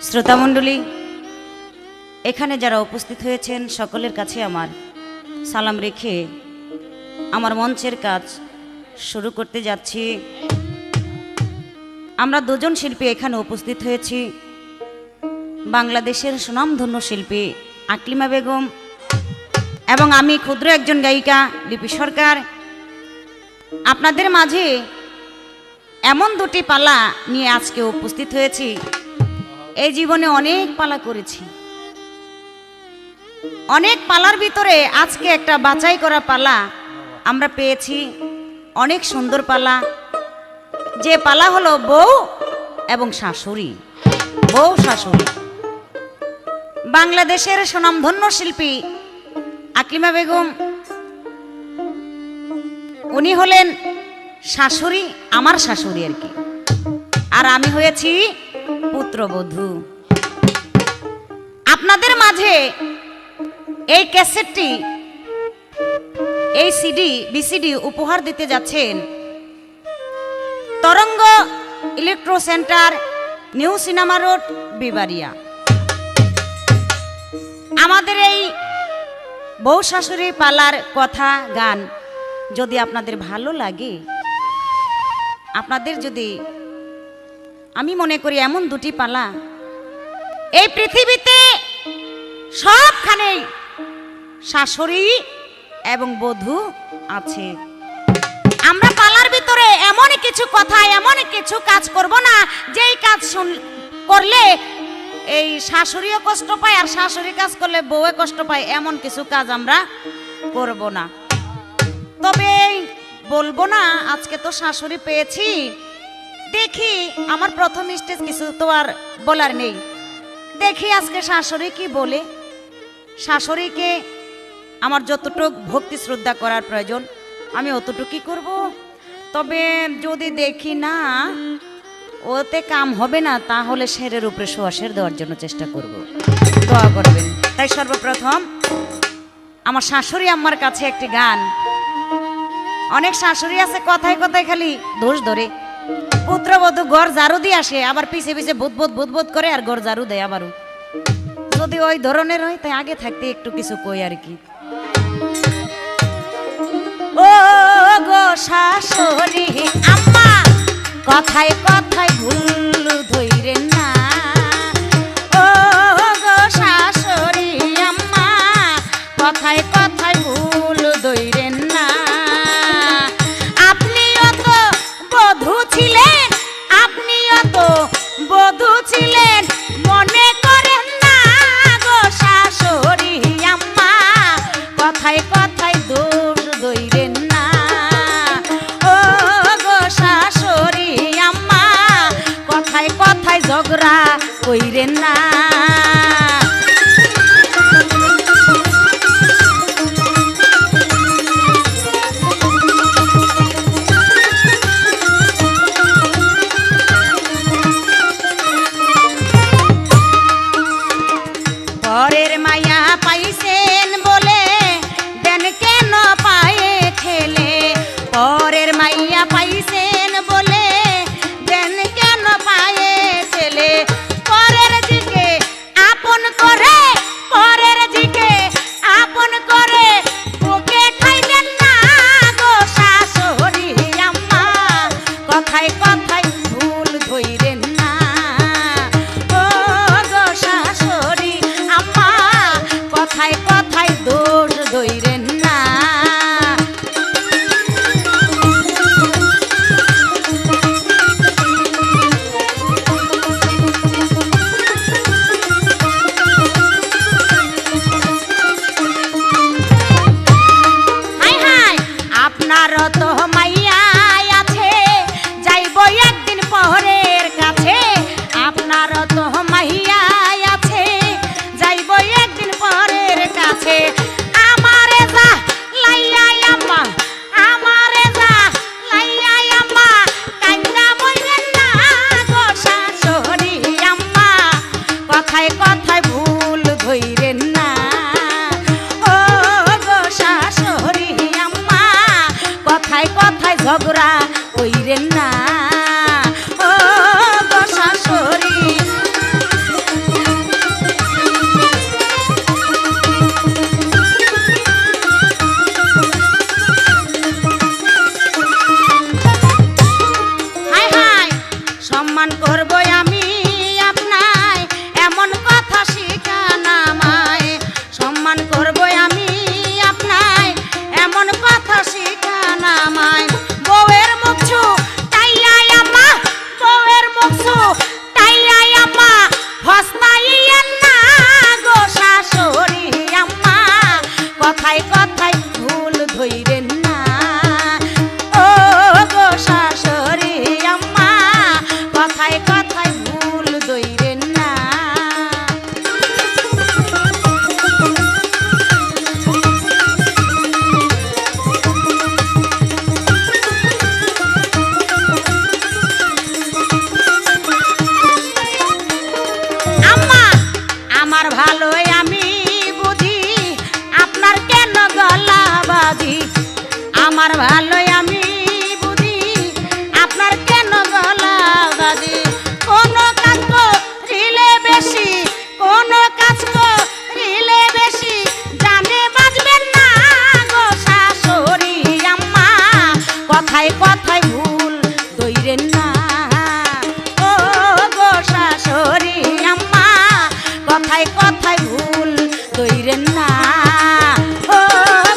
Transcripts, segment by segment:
শ্রোতামণ্ডলী, এখানে যারা উপস্থিত হয়েছেন সকলের কাছে আমার সালাম রেখে আমার মঞ্চের কাজ শুরু করতে যাচ্ছি। আমরা দুজন শিল্পী এখানে উপস্থিত হয়েছি। বাংলাদেশের সুনামধন্য শিল্পী আকলিমা বেগম এবং আমি ক্ষুদ্র একজন গায়িকা লিপি সরকার। আপনাদের মাঝে এমন দুটি পালা নিয়ে আজকে উপস্থিত হয়েছি। এই জীবনে অনেক পালা করেছি, অনেক পালার ভিতরে আজকে একটা বাছাই করা পালা আমরা পেয়েছি, অনেক সুন্দর পালা। যে পালা হলো বউ এবং শাশুড়ি। বউ শাশুড়ি। বাংলাদেশের সুনামধন্য শিল্পী আকলিমা বেগম, উনি হলেন শাশুড়ি, আমার শাশুড়ি আর কি, আর আমি হয়েছি পুত্রবধূ। আপনাদের মাঝে এই ক্যাসেটটি, এই সিডি বিসিডি উপহার দিতে যাচ্ছেন Tarang electro centre, new cinema road, Bibaria. আমাদের এই বউ শাশুড়ি পালার কথা গান যদি আপনাদের ভালো লাগে, আপনাদের যদি, আমি মনে করি এমন দুটি পালা এই পৃথিবীতে সবখানেই শাশুড়ি এবং বধূ আছে। আমরা পালার ভিতরে এমন কিছু কথা, এমন কিছু কাজ করব না যেই কাজ করলে এই শাশুড়িও কষ্ট পায় আর শাশুড়ি কাজ করলে বউয়ে কষ্ট পায়, এমন কিছু কাজ আমরা করব না। তবে বলবো না আজকে তো শাশুড়ি পেয়েছি, দেখি আমার প্রথম স্টেজ কিছু তো আর বলার নেই, দেখি আজকে শাশুড়ি কি বলে। শাশুড়িকে আমার যতটুকু ভক্তি শ্রদ্ধা করার প্রয়োজন আমি অতটুকুই করব। তবে যদি দেখি না ওতে কাম হবে না, তাহলে শেরের উপরে সোয়াশের দেওয়ার জন্য চেষ্টা করব, দোয়া করবেন। তাই সর্বপ্রথম আমার শাশুড়ি আম্মার কাছে একটি গান। অনেক শাশুড়ি আছে কথায় কথায় খালি দোষ ধরে, পুত্রবধূ ঘর ঝাড়ু দিয়ে আসে, আবার পিছে পিছে বুদবুদ করে আর ঘর ঝাড়ু দেয় আবারও। যদি ওই ধরনের হয় তাই আগে থাকতে একটু কিছু কই আর কি। ও গো শাশুড়ি আম্মা, কথায় কথায় ভুল ধইরেন না। ও গো শাশুড়ি আম্মা, কথায় কথায় ভুল ধইরেন না। আপনিও তো বধূ ছিলেন, আপনিও তো বধূ ছিলেন, মনে করেন না গো শাশুড়ি আম্মা, কথায় কথায় দোষ ধইরেন না। ও গো শাশুড়ি আম্মা, কথায় কথায় ঝগড়া কইরেন না। পরের মায়া পাইছেন বলে দেন কেন পায়ে ঠেলে, পরের মাইয়া পাইছেন বলে দেন কেন পায়ে ঠেলে। পরের দিকে আপন করে, পরের দিকে আপন করে বুকে ঠাইলেন না গো শাশুড়ি আম্মা, কথায় কথায় ভুল ধইরেন না। ও গো শাশুড়ি আম্মা, কথায় কথায় দোষ ধইরেন না। হাই হাই, আপনারও তো মাইয়া আছে, যাইব একদিন পরের কাছে। আপনারও তো মাইয়া আছে, যাইব একদিন পরের কাছে। আমারে যা লাইয়া আম্মা, আমারে যা লাইয়া আম্মা, কান্না মইরেন না গো শাশুড়ি আম্মা, কথায় কথায় ভুল ধইরেন না। ও গো শাশুড়ি আম্মা, কথায় আমার ভালোই আমি বুঝি আপনার কেন গলা বাজি আমার ভালোই আমি বুঝি আপনার কেন গলা বাজি কোনো কাজ করিলে বেশি কোনো কাজ করিলে বেশি জানে বাজবেন না গো শাশুড়ি আম্মা কথায় কথায় ভুল দইরেন না ও গো শাশুড়ি আম্মা কথায় কথায় ভুল দইরেন না ও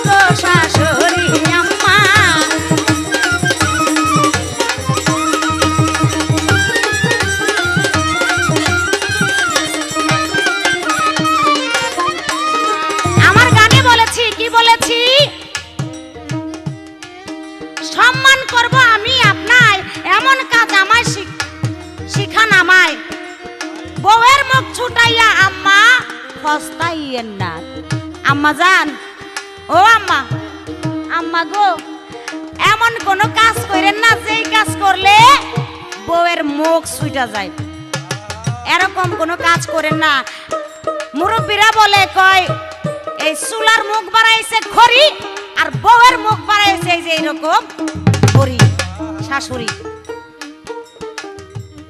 গো শাশুড়ি আম্মা আমার গানে বলেছি কি বলেছি সম্মান করব আমি আপনার এমন কাজ আমায় শিখান আমায় বউয়ের মুখ ছুটাইয়া আম্মা ফস্তাইয়েন না আম্মা জান ও আম্মা আম্মা গো এমন কোন কাজ করেন না যেই কাজ করলে বউয়ের মুখ ছুটা যায় এরকম কোন কাজ করেন না মুরব্বীরা বলে কয় এই চুলার মুখ বাড়াইছে খড়ি আর বউয়ের মুখ বাড়াইছে এই যে এরকম খড়ি শাশুড়ি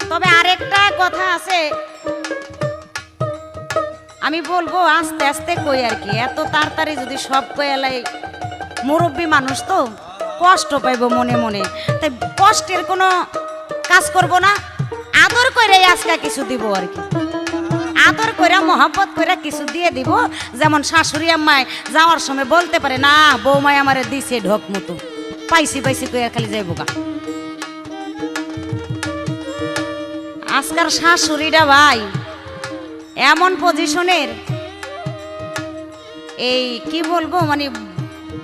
তবে আরেকটা কথা আছে আমি বলবো আস্তে আস্তে কই আর কি এত তাড়াতাড়ি যদি সব কইলাই মুরব্বী মানুষ তো কষ্ট পাইব মনে মনে তাই কষ্টের কোনো কাজ করব না আদর করে আজকে কিছু দিব আর কি আদর করে মহব্বত করে কিছু দিয়ে দিব যেমন শাশুড়ি আম্মায় যাওয়ার সময় বলতে পারে না বৌমায় আমারে দিছে ঢোক মতো পাইছি পাইছি কই খালি যাইব গা আজকাল শাশুড়িরা ভাই এমন পজিশনের এই কি বলবো মানে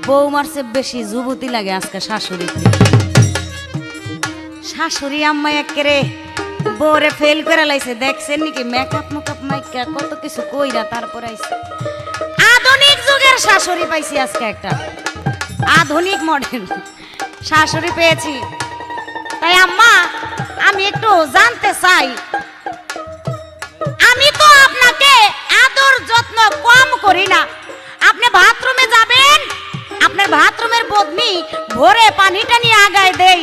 বৌমার চেয়ে বেশি যুবতী লাগে আজকে শাশুড়িতে শাশুড়ি আম্মা একেরে বউরে ফেল করে লাইছে দেখছেন নাকি মেকআপ মেকআপ মাইকা কত কিছু কইরা তারপর আইছে আধুনিক যুগের শাশুড়ি পাইছি আজকে একটা আধুনিক মডেল শাশুড়ি পেয়েছি তাই আম্মা আমি একটু জানতে চাই আমি তো আপনাকে আদর যত্ন কম করি না আপনি বাথরুমে যাবেন আপনার বাথরুমের বদনি ভরে পানিটা নিয়ে আগায় দেই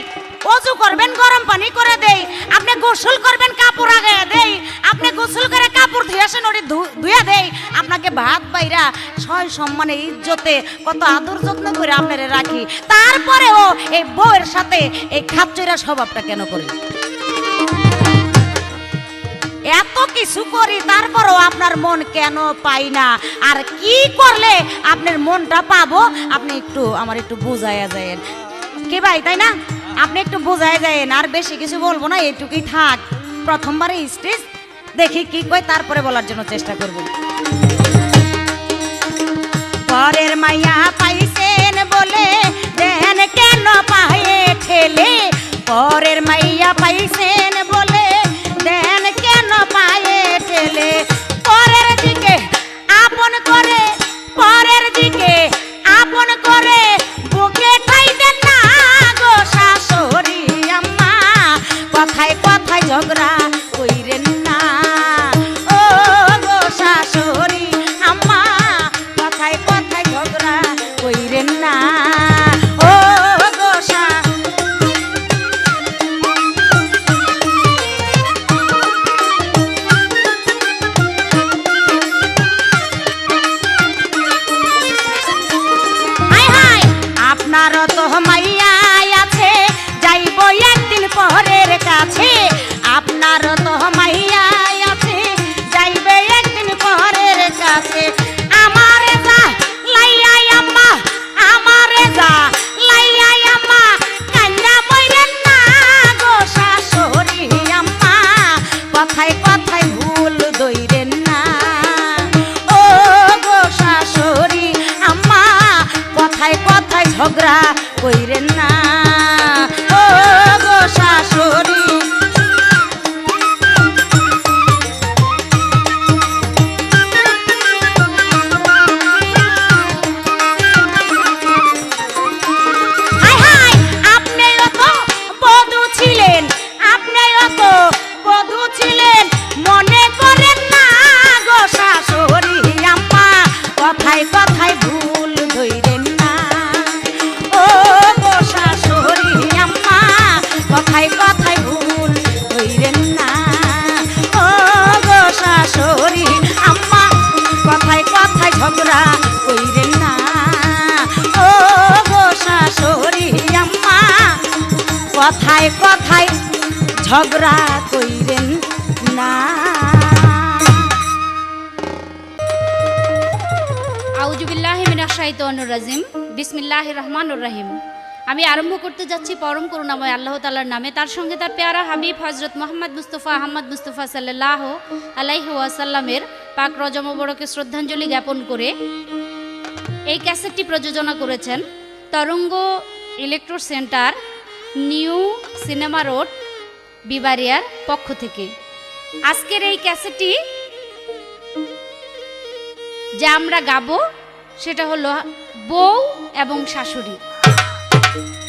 ওযু করবেন গরম পানি করে দেই আপনি গোসল করবেন কাপড় আগায় দেই আপনি গোসল করে কাপড় ধুয়ে আসেন ওরে ধুয়া দেই আপনাকে ভাত বাইরা সয় সম্মানে ইজ্জতে কত আদর যত্ন করে আপনারে রাখি তারপরেও এই বউয়ের সাথে এই খাপচেরা স্বভাবটা কেন করেন এত কিছু করি তারপরও আপনার মন কেন পাই না আর কি করলে আপনার মনটা পাবো আপনি একটু আমার একটু বুঝাইয়া যায়েন কি ভাই তাই না আপনি একটু বুঝাই যায়েন আর বেশি কিছু বলবো না এইটুকুই থাক প্রথমবারে স্টেজ দেখি কি কই তারপরে বলার জন্য চেষ্টা করব পরের মাইয়া পাইছেন বলে দেন কেন পায়ে ঠেলে পরের মাইয়া পাইছেন বলে দেন কেন পায়ে ঠেলে পরের দিকে আপন করে পরের দিকে আপন করে বুকে ঠাই দেন না গো শাশুড়ি আম্মা কথায় কথায় ঝগড়া কইরেন না ও গো শাশুড়ি আম্মা কথায় কথায় ঝগড়া কইরেন না ও গো আপনারও তো মাইয়া আছে যাইব একদিন পরের কাছে আপনারও তো মাইয়া আছে যাইবে একদিন পরের কাছে আমারে যা লাইয়া আম্মা আমারে যা লাইয়া আম্মা কান্না মইরেন না গো শাশুড়ি আম্মা কথায় কথায় ভুল দইরেন না ও গো শাশুড়ি আম্মা কথায় কথায় ঝগড়া কইরেন না ও গো শাশুড়ি হায় হায় আপনিও তো বধূ ছিলেন আপনিও তো বধূ ছিলেন মনে করেন না গো শাশুড়ি ঝগড়া কইরেন না ও গো শাশুড়ি আম্মা কথায় কথায় ঝগড়া কইরেন না। আউযুবিল্লাহি মিনাশ শাইতানির রাজিম। বিসমিল্লাহির রহমানির রহিম। আমি আরম্ভ করতে যাচ্ছি পরম করুণাময় আল্লাহ তাআলার নামে, তার সঙ্গে তার পেয়ারা হাবিব হযরত মুহাম্মদ মুস্তাফা আহমদ মুস্তাফা সাল্লাল্লাহু আলাইহি ওয়াসাল্লামের পাক রজা মোবারকে শ্রদ্ধাঞ্জলি জ্ঞাপন করে এই ক্যাসেটটি প্রযোজনা করেছেন Tarang electro centre, new cinema road, বিবারিয়ার পক্ষ থেকে। আজকের এই ক্যাসেটটি যা আমরা গাবো সেটা হলো বউ এবং শাশুড়ি।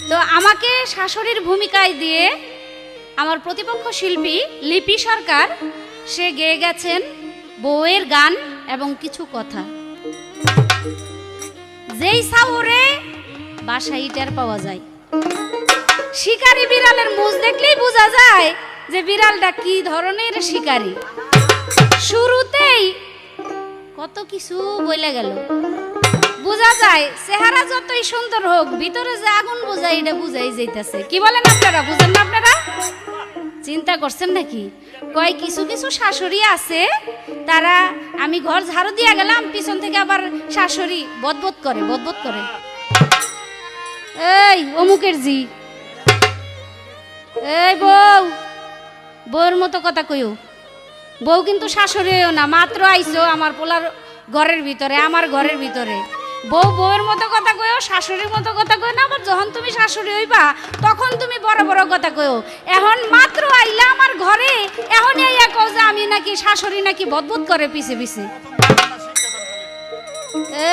তো আমাকে শাশুড়ির ভূমিকায় দিয়ে আমার প্রতিপক্ষ শিল্পী লিপি সরকার সে গেয়ে গেছেন বউয়ের গান এবং কিছু কথা। যেই সাউরে বাসায় ইটার পাওয়া যায়, শিকারি বিড়ালের মুখ দেখলেই বোঝা যায় যে বিড়ালটা কি ধরনের শিকারি। শুরুতেই কত কিছু বলে গেল, বোঝা যায় চেহারা যতই সুন্দর হোক ভিতরে যে আগুন বোঝায় এটা বুঝাই যাইতেছে। কি বলেন আপনারা, বুঝেন না আপনারা? চিন্তা করছেন নাকি? কয় কিছু কিছু শাশুড়ি আছে তারা, আমি ঘর ঝাড়ু দিয়া গেলাম পিছন থেকে আবার শাশুড়ি বদবদ করে বদবদ করে। এই অমুকের জি, এই বউ, বউর মতো কথা কইও। বউ কিন্তু শাশুড়িও না, মাত্র আইছো আমার পোলার ঘরের ভিতরে, আমার ঘরের ভিতরে। বউ বউয়ের মতো কথা কইও, শাশুড়ির মতো কথা কইও না। আবার যখন তুমি শাশুড়ি হইবা তখন তুমি বড় বড় কথা কইও। এখন মাত্র আইলা আমার ঘরে, এখন আইয়া কও যে আমি নাকি শাশুড়ি নাকি বদবুদ করে পিছে পিছে।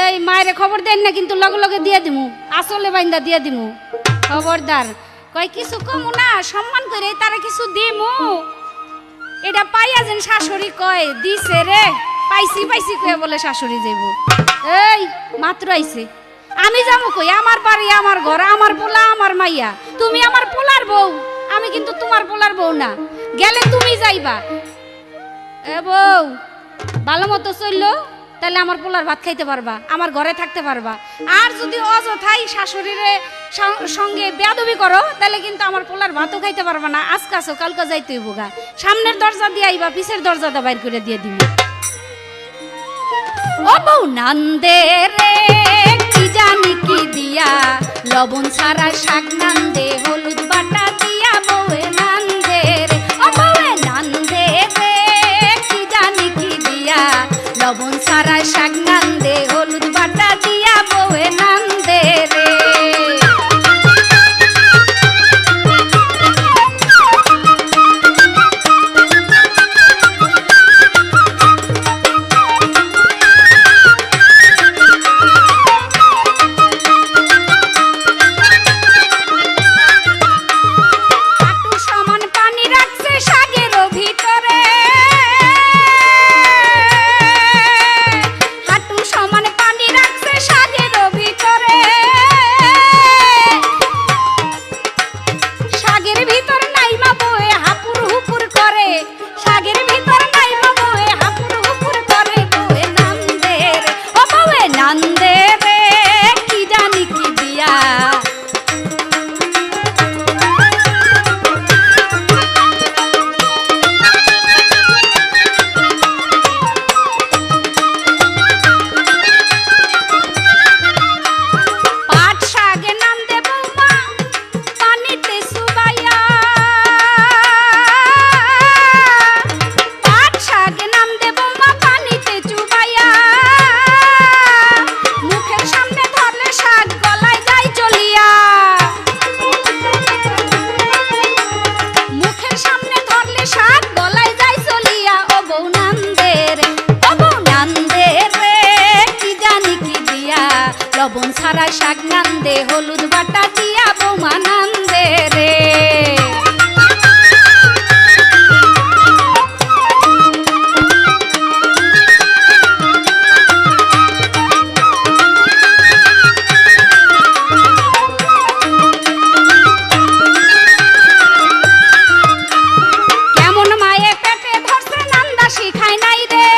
এই মায়েরে খবর দেন না কিন্তু লগে লগে দিয়ে দিমু, আসলে বাইন্দা দিয়ে দিমু, খবরদার। কয় কিছু কমু না, সম্মান করে তারা কিছু দিমু। এটা পাইয়া যেন শাশুড়ি কয় দিছে রে, পাইছি পাইছি কয়ে বলে শাশুড়ি যাইব। এই মাত্র আইছে, আমি যাবো কই? আমার বাড়ি, আমার ঘর, আমার পোলা, আমার মাইয়া। তুমি আমার পোলার বউ, আমি কিন্তু তোমার পোলার বউ না। গেলে তুমি যাইবা। এ বউ, ভালো মতো চললো তাহলে আমার পোলার ভাত খাইতে পারবা, আমার ঘরে থাকতে পারবা। আর যদি অযথাই শাশুড়ির সঙ্গে বেয়াদবি করো তাহলে কিন্তু আমার পোলার ভাতও খাইতে পারবা না। আজকে আসো কালকে যাইতে হইব গা। সামনের দরজা দিয়ে আইবা, পিছের দরজাটা বাইর করে দিয়ে দিবি। ও বউ নান্দে রে, কি জানি কি দিয়া, লবণ ছাড়া শাক নান্দে, হলুদ বাটা দিয়া বউয়ে নান্দে রে। ও বউয়ে নান্দে রে, কি জানি কি দিয়া, লবণ ছাড়া শাক নান্দে, হলুদ বাটা দিয়া বউয়ে নান্দে রে। লবণ ছাড়া শাক নান্দে, হলুদ বাটা দিয়া বৌমা নান্দে রে। কেমন মায়ে পেটে ধরছে নান্দা শিখায় নাই রে।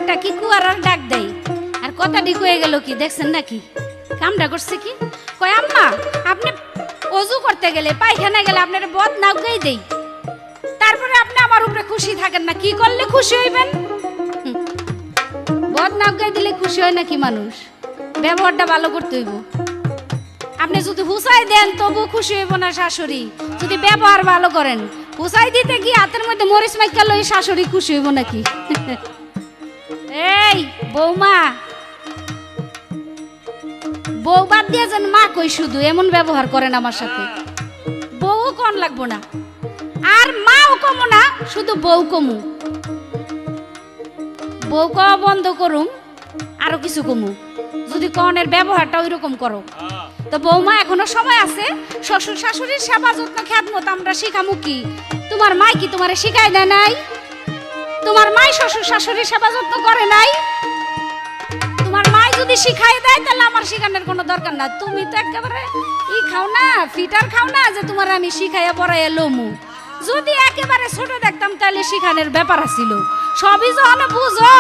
একটা কি কুয়ারার ডাক দেয় আর কথাটি কয়ে গেল কি দেখছেন নাকি কামটা করছে কি কয় আম্মা আপনি অজু করতে গেলে পায়খানা গেলে আপনার বদ নাউকেই দেই তারপরে আপনি আমার উপরে খুশি থাকেন না কি করলে খুশি হইবেন বদ নাউকাই দিলে খুশি হয় নাকি মানুষ ব্যবহারটা ভালো করতে হইব আপনি যদি হুসাই দেন তবু খুশি হইব না শাশুড়ি যদি ব্যবহার ভালো করেন হুসাই দিতে কি হাতের মধ্যে মরিচ মাইকা লই শাশুড়ি খুশি হইব নাকি এই বৌমা বউ বাদ দিয়ে যেন মা কই শুধু এমন ব্যবহার করেন আমার সাথে বউ কোন লাগবো না আর মাও কমু না শুধু বউ কমু বউ কওয়া বন্ধ করুম আরো কিছু কমু যদি কনের ব্যবহারটা ওই রকম করো তো বৌমা এখনো সময় আছে শ্বশুর শাশুড়ির সেবা যত্ন খেদমত আমরা শিখামু কি তোমার মাই কি তোমারে শিখাই দেয় নাই তোমার মাই শ্বশুর শাশুড়ির সেবা যত্ন করে নাই তোমার মাই যদি শিখাই দেয় তাহলে আমার শিখানোর কোনো দরকার না তুমি তো একেবারে ই খাও না ফিটার খাও না যে তোমার আমি শিখাইয়া পড়াইয়া লমু যদি একেবারে ছোট দেখতাম তাহলে শিখানোর ব্যাপার ছিল সবই যখন বুঝো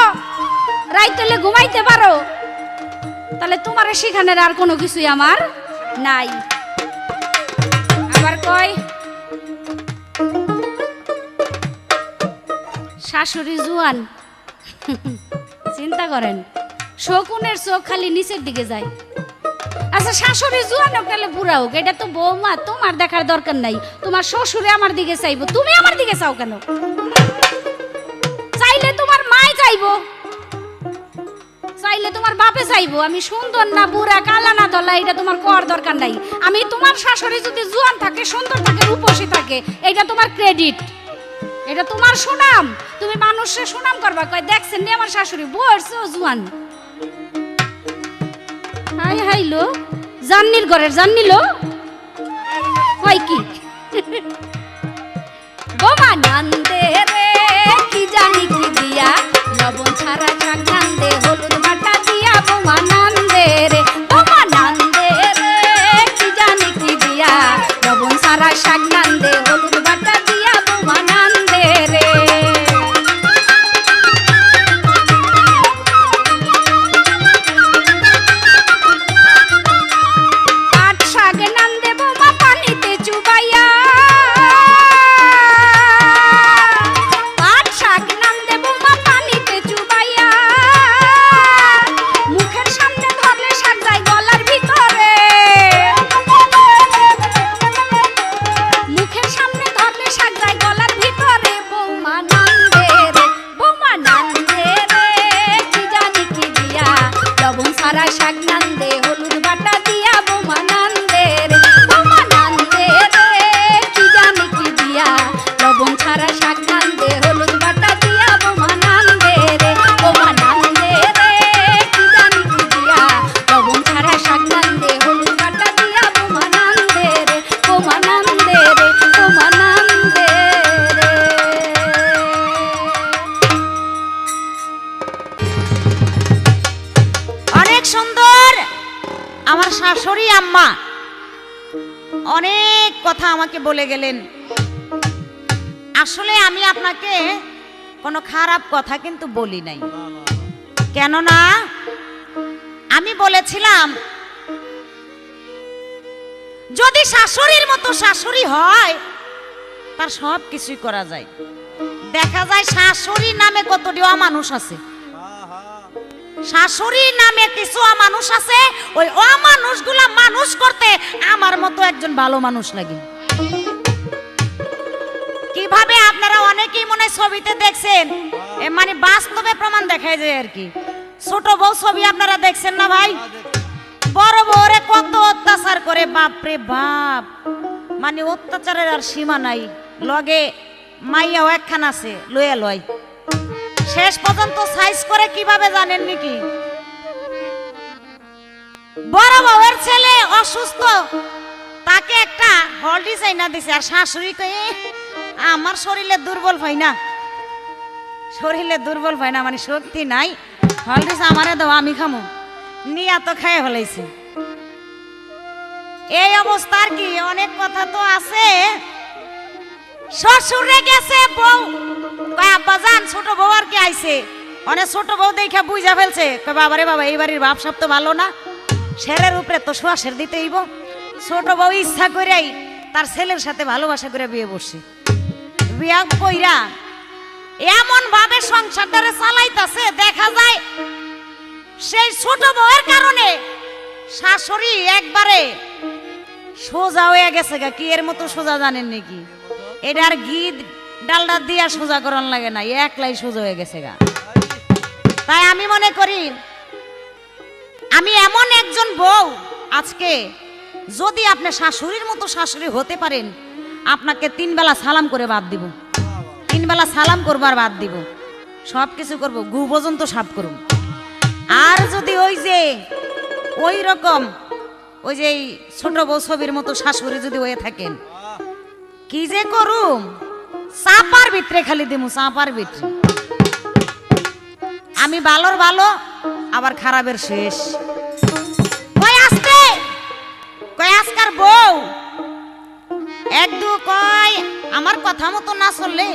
রাইতলে ঘুমাইতে পারো তাহলে তোমার শিখানোর আর কোনো কিছুই আমার নাই আবার কয় শাশুড়ি জুয়ান চিন্তা করেন শকুনের চোখ খালি নিচের দিকে যায় আচ্ছা শাশুড়ি জুয়ান হোক তাহলে বুড়া হোক এটা তো বৌমা তোমার দেখার দরকার নাই তোমার শ্বশুরে আমার দিকে চাইবো তুমি আমার দিকে চাও কেন চাইলে তোমার মাই চাইবো চাইলে তোমার বাপে চাইবো আমি সুন্দর না বুড়া কালা না দলা এটা তোমার কোয়ার দরকার নাই আমি তোমার শাশুড়ি যদি জুয়ান থাকে সুন্দর থাকে রূপসী থাকে এটা তোমার ক্রেডিট এটা তোমার সুনাম তুমি মানুষের সুনাম করবা কয় দেখছেন নি আমার শাশুড়ি বয়সও জুয়ান হাই হাইলো জান্নির ঘরের জান্নিলো হয় কি বোমা নান্দে রে কি জানি কি দিয়া লবণ ছাড়া শাক নান্দে হলুদ বাটা দিয়া বোমা নান্দে রে বোমা নান্দে রে কি জানি কি দিয়া লবণ ছাড়া শাক নান্দে হলুদ বাটা দিয়া বোমা নান্দে রে শাশুড়ি আম্মা অনেক কথা আমাকে বলে গেলেন আসলে আমি আপনাকে কোনো খারাপ কথা কিন্তু বলি নাই কেননা আমি বলেছিলাম যদি শাশুড়ির মতো শাশুড়ি হয় তার সব কিছুই করা যায় দেখা যায় শাশুড়ি নামে কতটি অমানুষ আছে শাশুড়ি নামে কিছু অমানুষ আছে ওই অমানুষগুলা মানুষ করতে আমার মতো একজন ভালো মানুষ লাগে কিভাবে আপনারা অনেকেই মনে ছবিতে দেখছেন মানে বাস্তবে প্রমাণ দেখায় যায় আর কি ছোট বউ ছবি আপনারা দেখছেন না ভাই বড় বউরে কত অত্যাচার করে বাপ রে বাপ মানে অত্যাচারের আর সীমা নাই লগে মাইয়াও একখান আছে লয়ে লয় শেষ পর্যন্ত সাইজ করে কিভাবে জানেন নাকি বড় বউয়ের ছেলে অসুস্থ তাকে একটা হলডি চাইনা দিছে আর শাশুড়ি কয়ে আমার শরীরে দুর্বল হয় না মানে শক্তি নাই হলডি আমারে দাও আমি খামো নিয়া তো খায় ফেলাইছে এই অবস্থার কি অনেক কথা তো আছে শ্বশুরে গেছে বউ কয় আব্বা জান ছোট বউ আর কি আইছে অনেক ছোট বউ দেখা বুঝা ফেলছে কয় বাবারে বাবা এই বাড়ির বাপ সব তো ভালো না, ছেলের উপরে তো শ্বাসের দিতেইব। ছোট বউ ইচ্ছা করেই তার ছেলের সাথে ভালোবাসা করে বিয়ে বসছে। বিয়া কইরা এমন ভাবে সংসারটারে চালাইতাছে, দেখা যায় সেই ছোট বউয়ের কারণে শাশুড়ি একবারে সোজা হয়ে গেছে গা। কি এর মতো সোজা জানেন নাকি? এটার ঘি ডালডা দিয়া সোজা করান লাগে না, একলাই সোজা হয়ে গেছে গা। তাই আমি মনে করি আমি এমন একজন বউ, আজকে যদি আপনি শাশুড়ির মতো শাশুড়ি হতে পারেন, আপনাকে 3 বেলা সালাম করে বাদ দিব, 3 বেলা সালাম করবার বাদ দিব, সব কিছু করবো, গু পর্যন্ত সাফ করব। আর যদি ওই রকম ওই যে ছোট বউ ছবির মতো শাশুড়ি যদি হয়ে থাকেন, কি যে করুম, চাপার ভিতরে খালি দিমু, চাপার ভিতরে। আমি ভালোর ভালো, আবার খারাপের শেষ। কয় আজকার বউ এক দু কয় আমার কথা মতো না চললে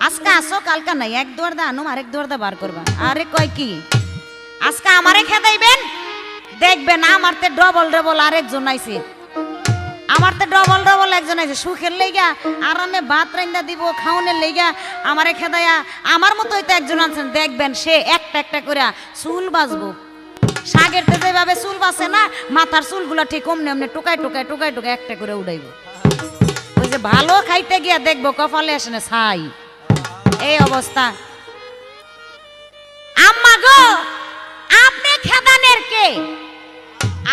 আজকে আসো কালকা নাই, এক দুয়ার দা আনুম আরেক দুয়ার দা বার করবা। আরে কয় কি আজকে আমারে খেদাইবেন, দেখবেন আমার তে ডবল ডবল আরেকজন আইছে, আমার তো ডবল ডবল একজন আইছে। সুখের লেগা আরামে ভাত রান্দা দিব, খাওনের লেগা আমারে খেদাইয়া আমার মতো হইতে একজন আনছেন, দেখবেন সে একটা একটা করে চুল বাজবো। শাকের তে যেভাবে চুল বাসে না, মাথার চুলগুলা ঠিক অমনি অমনি টুকাই টুকাই টুকাই টুকাই একটা করে উড়াইব। ওই যে ভালো খাইতে গিয়া দেখবো কপালে আসে না ছাই, এই অবস্থা। আম্মা গো, আপনি খেদানের কে?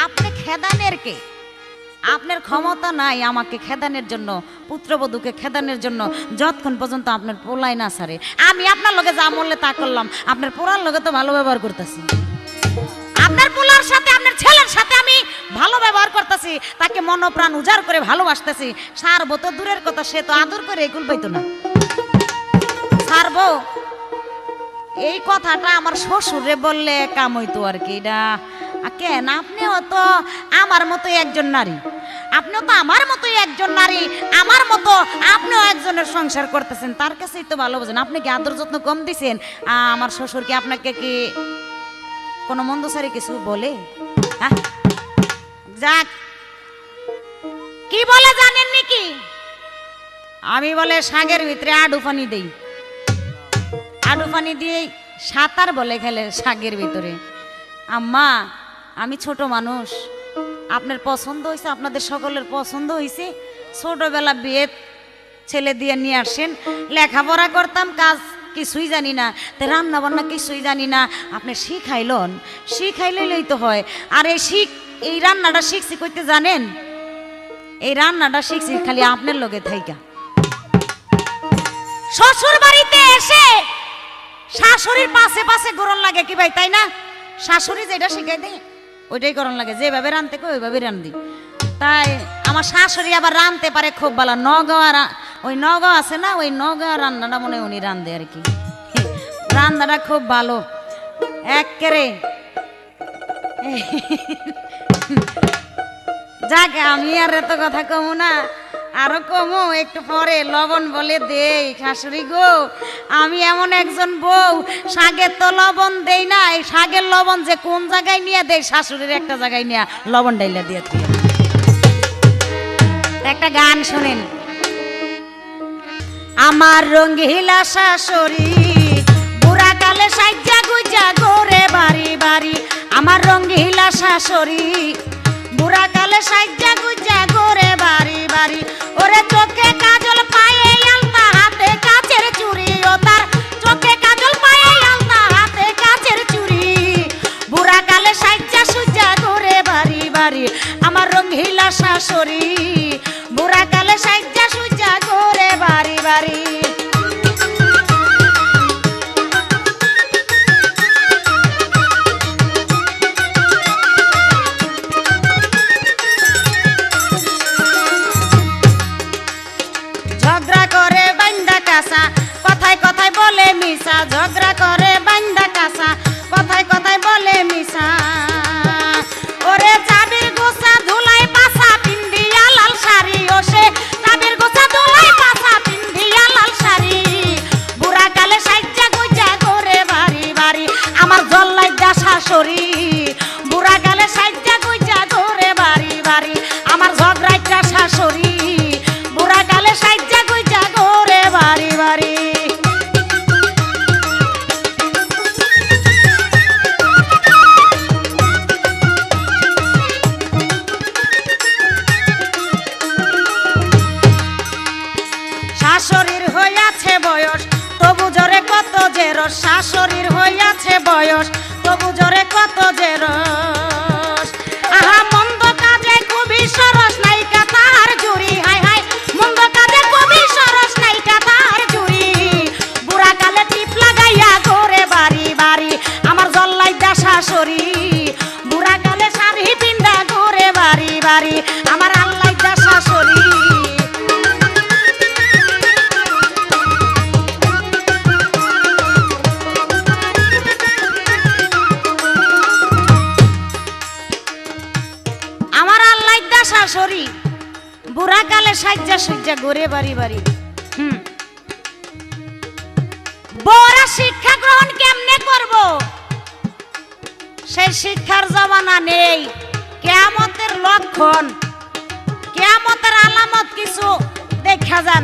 আপনি খেদানের কে? আপনার ক্ষমতা নাই আমাকে খেদানের জন্য, পুত্রবধূকে খেদানের জন্য, যতক্ষণ পর্যন্ত আপনার পোলাই না সারে। আমি আপনার লগে যা বললে তা করলাম, আপনার পোলার লগে তো ভালো ব্যবহার করতেছি, আপনার পোলার সাথে আপনার ছেলের সাথে আমি ভালো ব্যবহার করতেছি, তাকে মনপ্রাণ উজাড় করে ভালোবাসতেছি। সারবো তো দূরের কথা, সে তো আদর করে এগুল পাইতো না। সারবো এই কথাটা আমার শ্বশুরে বললে কাম হইতো আর কি। এটা কেন, আপনিও তো আমার মতোই একজন নারী, আপনিও তো আমার মতোই একজন নারী, আমার মতো আপনিও একজনের সংসার করতেছেন, তার কাছেই তো ভালো বোঝেন। আপনি কি আদর যত্ন কম দিছেন? আমার শ্বশুর কি আপনাকে কি কোনো মন্দ সারি কিছু বলে? হ্যাঁ, যাক, কি বলে জানেন নাকি? আমি বলে শাকের ভিতরে আডু পানি দেই, আডু পানি দিয়ে সাঁতার বলে খেলে শাকের ভিতরে। আম্মা, আমি ছোট মানুষ, আপনার পছন্দ হয়েছে, আপনাদের সকলের পছন্দ হয়েছে, ছোটবেলা বিয়ে ছেলে দিয়ে নিয়ে আসেন, লেখাপড়া করতাম, কাজ কিছুই জানি না, তো রান্না বান্না কিছুই জানি না, আপনি শিখাইলেই তো হয়। আর এই রান্নাটা শিখছি কইতে জানেন, এই রান্নাটা শিখছি খালি আপনার লগে থাইকা। শ্বশুর বাড়িতে এসে শাশুড়ির পাশে পাশে গরম লাগে কি ভাই, তাই না? শাশুড়ি যেটা শিখাই দেয় ওইটাই করণ লাগে, যেভাবে রাঁধতে কই ওইভাবে রান্ধি। তাই আমার শাশুড়ি আবার রাঁধতে পারে খুব ভালো। নগাঁও আছে না, ওই নগাঁও রান্নাটা মনে উনি রাঁধে আর কি, রান্নাটা খুব ভালো একেবারে। যাক, আমি আর এত কথা কমু না, আরো কমু একটু পরে। লবণ বলে দেই শাশুড়ি গো, আমি এমন একজন বউ, শাকের তো লবণ দেই না, এই শাকের লবণ যে কোন জায়গায় নিয়ে দেয়, শাশুড়ির একটা জায়গায় নিয়ে লবণ ডাইলা দিয়ে দিই। একটা গান শুনেন। আমার রঙ্গিলা শাশুড়ি বুড়া কালে সাজ্জা গুজা গোরে বাড়ি বাড়ি, আমার রঙ্গিলা শাশুড়ি বুড়া কালে সাজ্জা গুজা গোরে বাড়ি বাড়ি। ওরে চোখে কাজল পায়ে আলতা, হাতে কাচের চুড়ি, ও তার চোখে কাজল পায়ে আলতা, হাতে কাচের চুড়ি, বুড়া কালে সাজ্জা সুজা গোরে বাড়ি বাড়ি, আমার রঙ্গিলা শাশুড়ি বুড়া কালে সাজ্জা সুজা গোরে বাড়ি বাড়ি। ঝগড়া করে বান্দা কাঁসা, কথায় কথায় বলে মিশা, ঝগড়া করে বান্দা কাঁসা, কথায় কথায় বলে মিশা। ওরে চাবির গোসা ধুলাই পাশা পিন্দিয়া লাল শাড়ি, ও সে চাবির গোসা ধুলাই পাশা পিন্দিয়া লাল শাড়ি, বুড়া কালে সাজ্জা গুজা গোরে শাশুড়ির হইয়াছে বয়স, তবু জোরে কত যে রস। আহা মন্দ কাজে খুবই সরস, নাইকা তার জুড়ি। হায় হায় মন্দ কাজে খুবই সরস, নাইকা তার জুড়ি। বুড়া কালে টিপ লাগাইয়া ঘরে বাড়ি বাড়ি আমার জল্লাইদা শাশুড়ি। বুড়া কালে শাড়ি পিন্দা ঘরে বাড়ি বাড়ি আমার আল্লাইদা শাশুড়ি। আমার আল্লাইদা শাশুড়ি বুড়া কালে সাজ্জা সজ্জা ঘরে বাড়ি বাড়ি। বড়া শিক্ষা গ্রহণ কেমনে করব, সেই শিক্ষার জমানা নেই। কিয়ামতের লক্ষণ, কিয়ামতের আলামত কিছু দেখা যান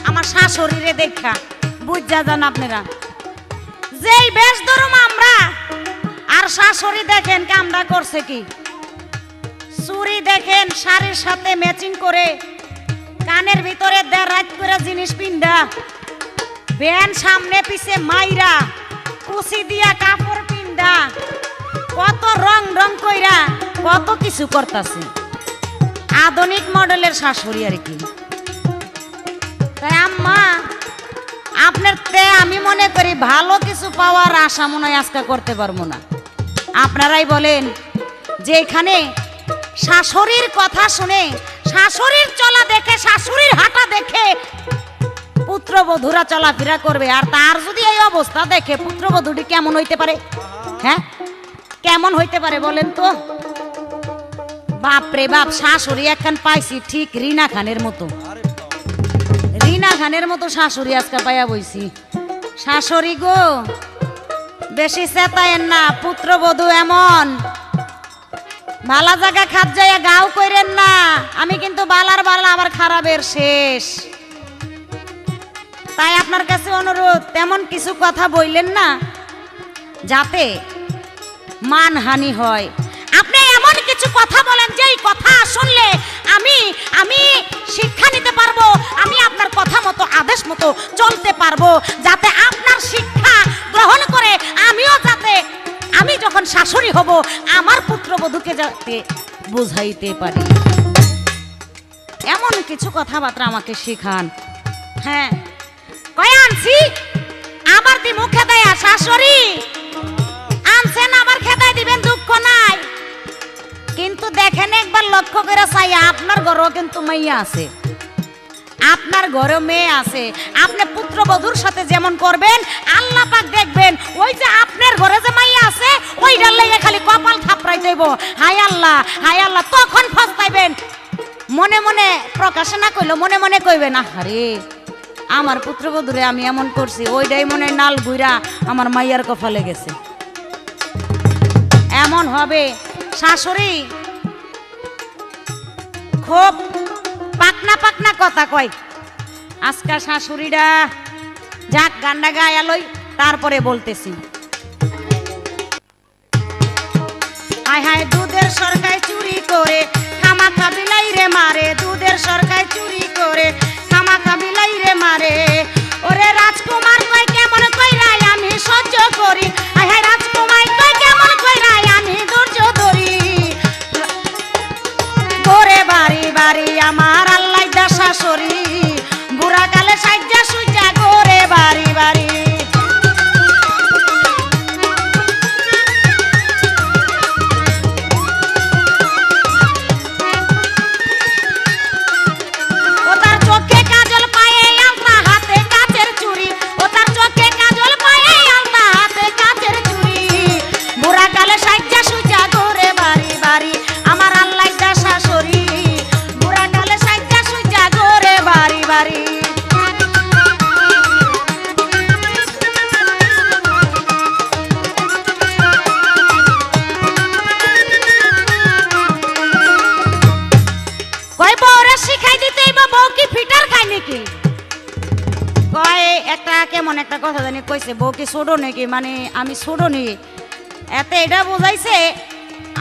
আমার শাশুড়িরে দেখা বুঝা যান আপনারা। যেই বেশ ধরুম আমরা, আর শাশুড়ি দেখেন কামড়া করছে কি, চুরি দেখেন শাড়ির সাথে ম্যাচিং করে, কানের ভিতরে দেড় রাত করে জিনিস পিন্দা, ব্যান সামনে পিছে মাইরা, কুচি দিয়া কাপড় পিন্দা, কত রং রং কইরা কত কিছু করতেছে। আধুনিক মডেলের শাশুড়ি আর কি। তাই আম্মা আপনার তে আমি মনে করি ভালো কিছু পাওয়ার আশা মনে হয় আজকে করতে পারবো না। আপনারাই বলেন যে এখানে শাশুড়ির কথা শুনে, শাশুড়ির চলা দেখে, শাশুড়ির হাঁটা দেখে পুত্রবধূরা চলাফেরা করবে, আর তার যদি এই অবস্থা দেখে পুত্রবধূটি কেমন হইতে পারে? হ্যাঁ কেমন হইতে পারে বলেন তো? বাপরে বাপ, শাশুড়ি একখান পাইছি ঠিক রিনা খানের মতো। রিনা খানের মতো শাশুড়ি আজকে পাইয়া বইছি। শাশুড়ি গো বেশি চেতায়েন না, পুত্রবধূ এমন ভালা জায়গা খাত যাইয়া গাও কইরেন না। আমি কিন্তু বালার বালা আবার খারাপের শেষ। তাই আপনার কাছে অনুরোধ, তেমন কিছু কথা বললেন না যাতে মানহানি হয়। আপনি এমন কিছু কথা বলেন যেই কথা শুনলে আমি আমি শিক্ষা নিতে পারবো, আমি আপনার কথা মতো আদেশ মতো চলতে পারবো, যাতে আপনার শিক্ষা গ্রহণ করে আমিও যাতে আমি যখন শাশুড়ি হব আমার পুত্রবধূকে যাতে বুঝাইতে পারি। এমন কিছু কথাবার্তা আমাকে শেখান। হ্যাঁ কয় আনছি আমার দি মুখে দেয়া শাশুড়ি আনছেন, আমার খেদায় দিবেন, দুঃখ নাই। কিন্তু দেখেন একবার লক্ষ্য করে চাই, আপনার ঘরেও কিন্তু মাইয়া আছে, আপনার ঘরেও মেয়ে আছে। আপনি পুত্রবধূর সাথে যেমন করবেন আল্লাহ পাক দেখবেন, ওই যে আপনার ঘরে যে মাইয়া আছে ওইটার লাগে খালি কপাল থাপড়াই দেব, হায় আল্লাহ হায় আল্লাহ। তখন ফস্তাইবেন, মনে মনে প্রকাশে না কইলো মনে মনে কইবেন, আরে আমার পুত্রবধূরে আমি এমন করছি, ওইটাই মনে নাল গুইরা আমার মাইয়ার কপালে গেছে। এমন হবে। শাশুড়ি খুব পাকনা পাকনা কথা কয়। আজকাল শাশুড়িরা যাক গান্ডা গায়া লই, তারপরে বলতেছি। হায় হায় দুধের সরকায় চুরি করে খামাখা বিলাই রে মারে, দুধের সরকায় চুরি করে খামাখা বিলাই রে মারে। ওরে রাজকুমার কয় কেমন কইরাই আমি সহ্য করি, হায় হায় রাজকুমার কয় কেমন কইরাই আমি ধৈর্য ধরি। ঘরে বাড়ি বাড়ি আমার আল্লাইদা শাশুড়ি, বুড়া কালে সাজ্জা সুজ্জা ঘরে বাড়ি বাড়ি। ও তার চোখে কাজল পায়ে আলতা হাতে কাচের চুড়ি, ও তার চোখে কাজল পায়ে আলতা হাতে কাচের চুড়ি। বুড়া কালে সাজ্জা সুজ্জা ঘরে বাড়ি বাড়ি আমার আল্লাইদা শাশুড়ি, বুড়া কালে সাজ্জা সুজ্জা ঘরে বাড়ি বাড়ি। কয় বউরে শিখাই দিতেই বা বউ কি ফিটার খায় নাকি? কয় একটা কেমন একটা কথা জানি কইছে, বউ কি ছোট নাকি, মানে আমি ছোট নি। এতে এটা বোঝাইছে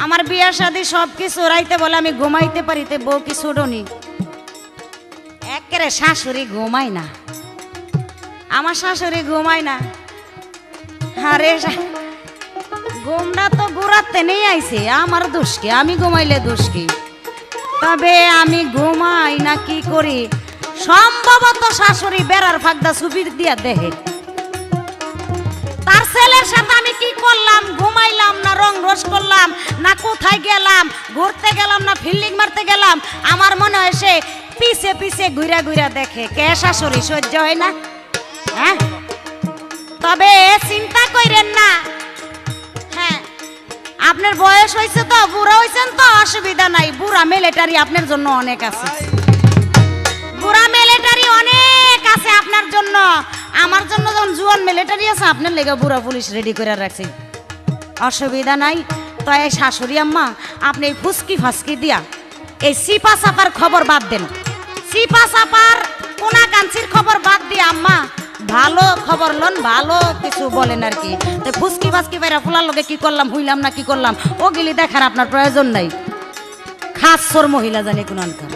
আমার বিয়া শাদি সব কিছু রাইতে বলে আমি ঘুমাইতে পারিতে, বউ কি ছোট নি। একেবারে শাশুড়ি ঘুমায় না, আমার শাশুড়ি ঘুমায় না। আরে ঘুমটা তো ঘুরাতে নেই আইছে, আমার দোষ কি? আমি ঘুমাইলে দোষ কি? তবে আমি ঘুমাই না কি করি, সম্ভবত শাশুড়ি বেড়ার ফাঁকদা ছবি দিয়া দেখে তার ছেলের সাথে আমি কি করলাম, ঘুমাইলাম না রং রস করলাম না কোথায় গেলাম, ঘুরতে গেলাম না ফিল্ডিং মারতে গেলাম, আমার মনে হয় সে পিছে পিছে ঘুরা ঘুরা দেখে। কে শাশুড়ি সহ্য হয় না? হ্যাঁ, তবে চিন্তা কইরেন না। হ্যাঁ, আপনার বয়স হয়েছে তো, বুড়া হয়েছেন তো, অসুবিধা নাই। বুড়া মিলিটারি আপনার জন্য অনেক আছে, বুড়া মিলিটারি অনেক আছে আপনার জন্য। আমার জন্য যখন জুয়ান মিলিটারি আছে, আপনার লেগে বুড়া পুলিশ রেডি করে রাখছি, অসুবিধা নাই। তো এই শাশুড়ি আম্মা, আপনি এই ফুসকি ফাসকি দিয়া এই সিপা সাপার খবর বাদ দেন, সিপা সাপার কোনা কাঞ্চির খবর বাদ দিয়ে আম্মা ভালো খবর লন, ভালো কিছু বলেন আর কি। তো ফুসকি ফাসকি বাইরা ফুলার লোকে কি করলাম, হইলাম না কি করলাম, ওগুলি দেখার আপনার প্রয়োজন নাই। খাস সর মহিলা জানি কোন অন্তর।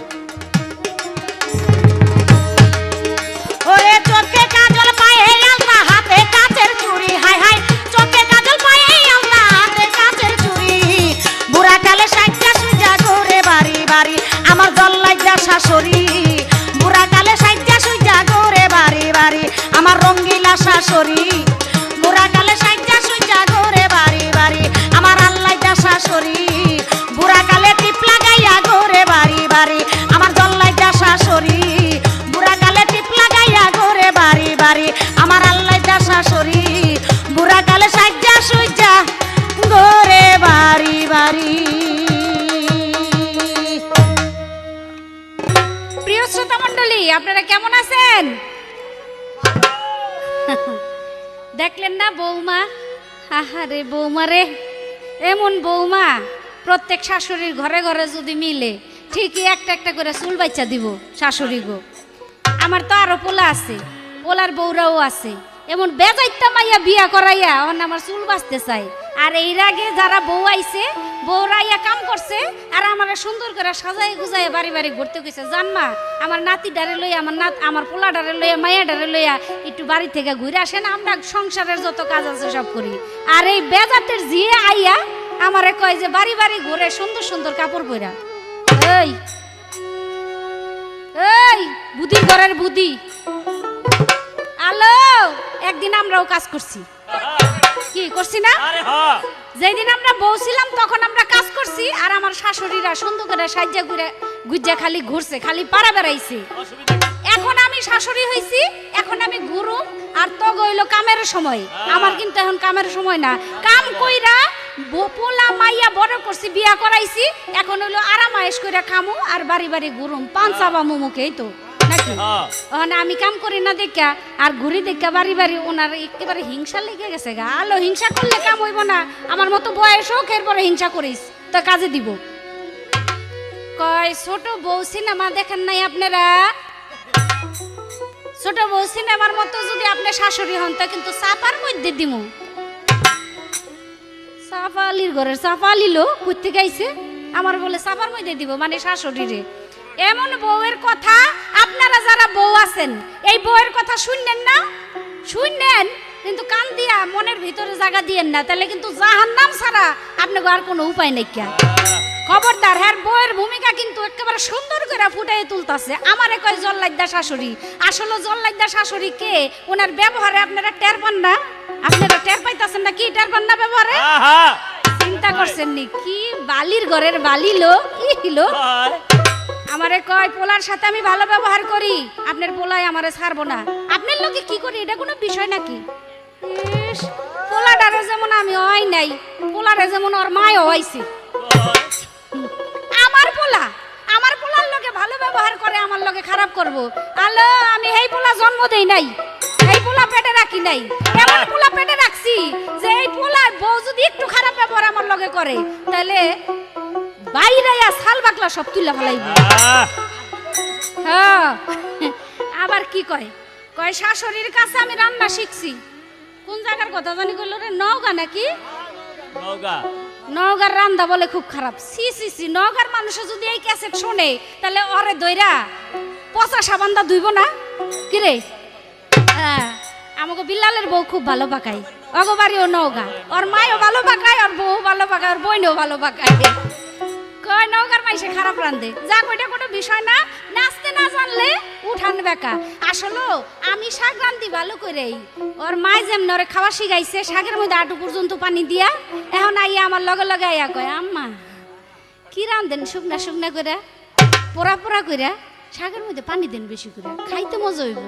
ওরে চোখে কাজল পায়ে আলতা, হাতে কাচের চুড়ি, হাই হাই চোখে কাজল পায়ে আলতা, হাতে কাচের চুড়ি, বুড়া কালে সাইজা সুজা ঘুরে বাড়ি বাড়ি আমার জল্লাইজা শাশুড়ি, বুড়া কালে সাইজা সুজা ঘুরে বাড়ি বাড়ি আমার রঙ্গিলা শাশুড়ি, বুড়া কালে সাইজা সুজা ঘুরে বাড়ি বাড়ি আমার আল্লাইজা শাশুড়ি, বুড়া কালে টিপ লাগাইয়া ঘুরে বাড়ি বাড়ি আমার জল্লাইজা শাশুড়ি, বুড়া কালে টিপ লাগাইয়া ঘুরে বাড়ি বাড়ি আমার আল্লাইজা শাশুড়ি, বুড়া কালে সাইজা সুজা ঘুরে বাড়ি বাড়ি। প্রিয় শ্রোতা মণ্ডলী, আপনারা কেমন আছেন? দেখলেন না বৌমা? আহারে বৌমা রে, এমন বৌমা প্রত্যেক শাশুড়ির ঘরে ঘরে যদি মিলে ঠিকই একটা একটা করে চুল বাচ্চা দিব শাশুড়ি গো। আমার তো আরো পোলা আছে, পোলার বউরাও আছে, এমন বেজাইতা মাইয়া বিয়া করাইয়া এখন আমার চুল বাঁচতে চাই। আর এর আগে যারা বউ আইছে, বউরাইয়া কাম করছে আর আমার সুন্দর করে সাজাই গুজাই বাড়ি বাড়ি ঘুরতে গেছে। জানমা, আমার নাতি ডারে লইয়া, আমার পোলা ডারে লইয়া, মাইয়া ডারে লইয়া একটু বাড়ি থেকে ঘুরে আসেন, আমরা সংসারের যত কাজ আছে সব করি। আর এই বেজাতের জিয়ে আইয়া আমারে কয় যে বাড়ি বাড়ি ঘুরে সুন্দর সুন্দর কাপড় পরা। এই এই বুদ্ধি ঘরের বুদ্ধি আলো, একদিন আমরাও কাজ করছি, কি করছি না? যেদিন আমরা বউ ছিলাম তখন আমরা কাজ করছি, আর আমার শাশুড়িরা সুন্দর করে সাজ্জা গুজ্জা খালি ঘুরছে, খালি পাড়া বেড়াইছে। এখন আমি শাশুড়ি হইছি, এখন আমি ঘুরুম, আর তো গইল কামের সময়। আমার কিন্তু এখন কামের সময় না, কাম কইরা পোলা মাইয়া বড় করছি, বিয়া করাইছি, এখন হইলো আরাম আয়েশ করে খামু আর বাড়ি বাড়ি ঘুরুম, পান চাবা মুখেই তো নাকি। আমি কাম করি না দেখা আর ঘুরি দেখা বাড়ি বাড়ি, ওনার একেবারে হিংসা লেগে গেছে গা। আলো, হিংসা করলে কাম হইব না, আমার মতো বয়স হোক, এরপরে হিংসা করিস তো কাজে দিব। কয় ছোট বউ সিনেমা দেখেন নাই আপনারা? ছোট বউ সিনেমার মতো যদি আপনি শাশুড়ি হন তা কিন্তু চাপার মধ্যে দিমু। চাপালির ঘরের চাপালিলো করতে গাইছে, আমার বলে চাপার মধ্যে দিব, মানে শাশুড়িরে। এমন বউয়ের কথা আপনারা যারা বউ আছেন, এই বউয়ের কথা শুনলেন না? শুনলেন, কিন্তু কান দিয়া মনের ভিতরে জায়গা দিয়েন না, তাহলে কিন্তু জাহান্নাম ছাড়া আপনাকে আর কোনো উপায় নাই। খবরদার, হ্যাঁ বউয়ের ভূমিকা কিন্তু একেবারে সুন্দর করে ফুটাই তুলতাছে। আমারে কয় জল্লাইদা শাশুড়ি, আসলে জল্লাইদা শাশুড়ি কে? ওনার ব্যবহারে আপনারা টের পান না? আপনারা টের পাইতাছেন না? কি টের পান না ব্যবহারে? চিন্তা করছেন নি? কি বালির ঘরের বালি লোক, কি লোক। আমারে কয় পোলার সাথে আমি ভালো ব্যবহার করি, আপনার পোলাই আমারে ছাড়বো না। আপনার লোকে কি করি, এটা কোনো বিষয় নাকি? পোলাটারে যেমন আমি হয় নাই, পোলারে যেমন ওর মায় হইছে। আমার পোলার লোকে ভালো ব্যবহার করে, আমার লোকে খারাপ করব? আলো, আমি এই পোলা জন্ম দেই নাই, এই পোলা পেটে রাখি নাই, এমন পোলা পেটে রাখছি যে এই পোলার বউ যদি একটু খারাপ ব্যবহার আমার লোকে করে, তাহলে বাইরে ছাল বাকলা সব তুলে ফেলাইব। হ্যাঁ, আবার কি কয়, কয় শাশুড়ির কাছে আমি রান্না শিখছি। কোন জায়গার কথা জানি কইল রে? নওগাঁ নাকি? নওগাঁর রান্দা বলে খুব খারাপ। সি সি সি, নওগাঁর মানুষে যদি এই ক্যাসেট শোনে তাহলে ওরে দইরা পচা সাবান্দা ধুইব না? কিরে, হ্যাঁ, আমাকে বিল্লালের বউ খুব ভালো পাকায়। অগবাড়িও নৌকা ওর মায়ও ভালো পাকায় ওর বউ ভালো পাকায় ওর বোনও ভালো পাকায় কয় নৌকার মাইসে খারাপ রান্ধে যা কইটা কোনো বিষয় না নাচতে না জানলে উঠান বেকা আসলে আমি শাক রান্ধি ভালো করেই ওর মাই যেমন ওরে খাওয়া শিখাইছে শাকের মধ্যে আটু পর্যন্ত পানি দিয়া এখন আইয়া আমার লগে লগে আইয়া কয় আম্মা কি রান্ধেন শুকনা শুকনা করে পোড়া পোড়া করে শাকের মধ্যে পানি দেন বেশি করে খাইতে মজা হইব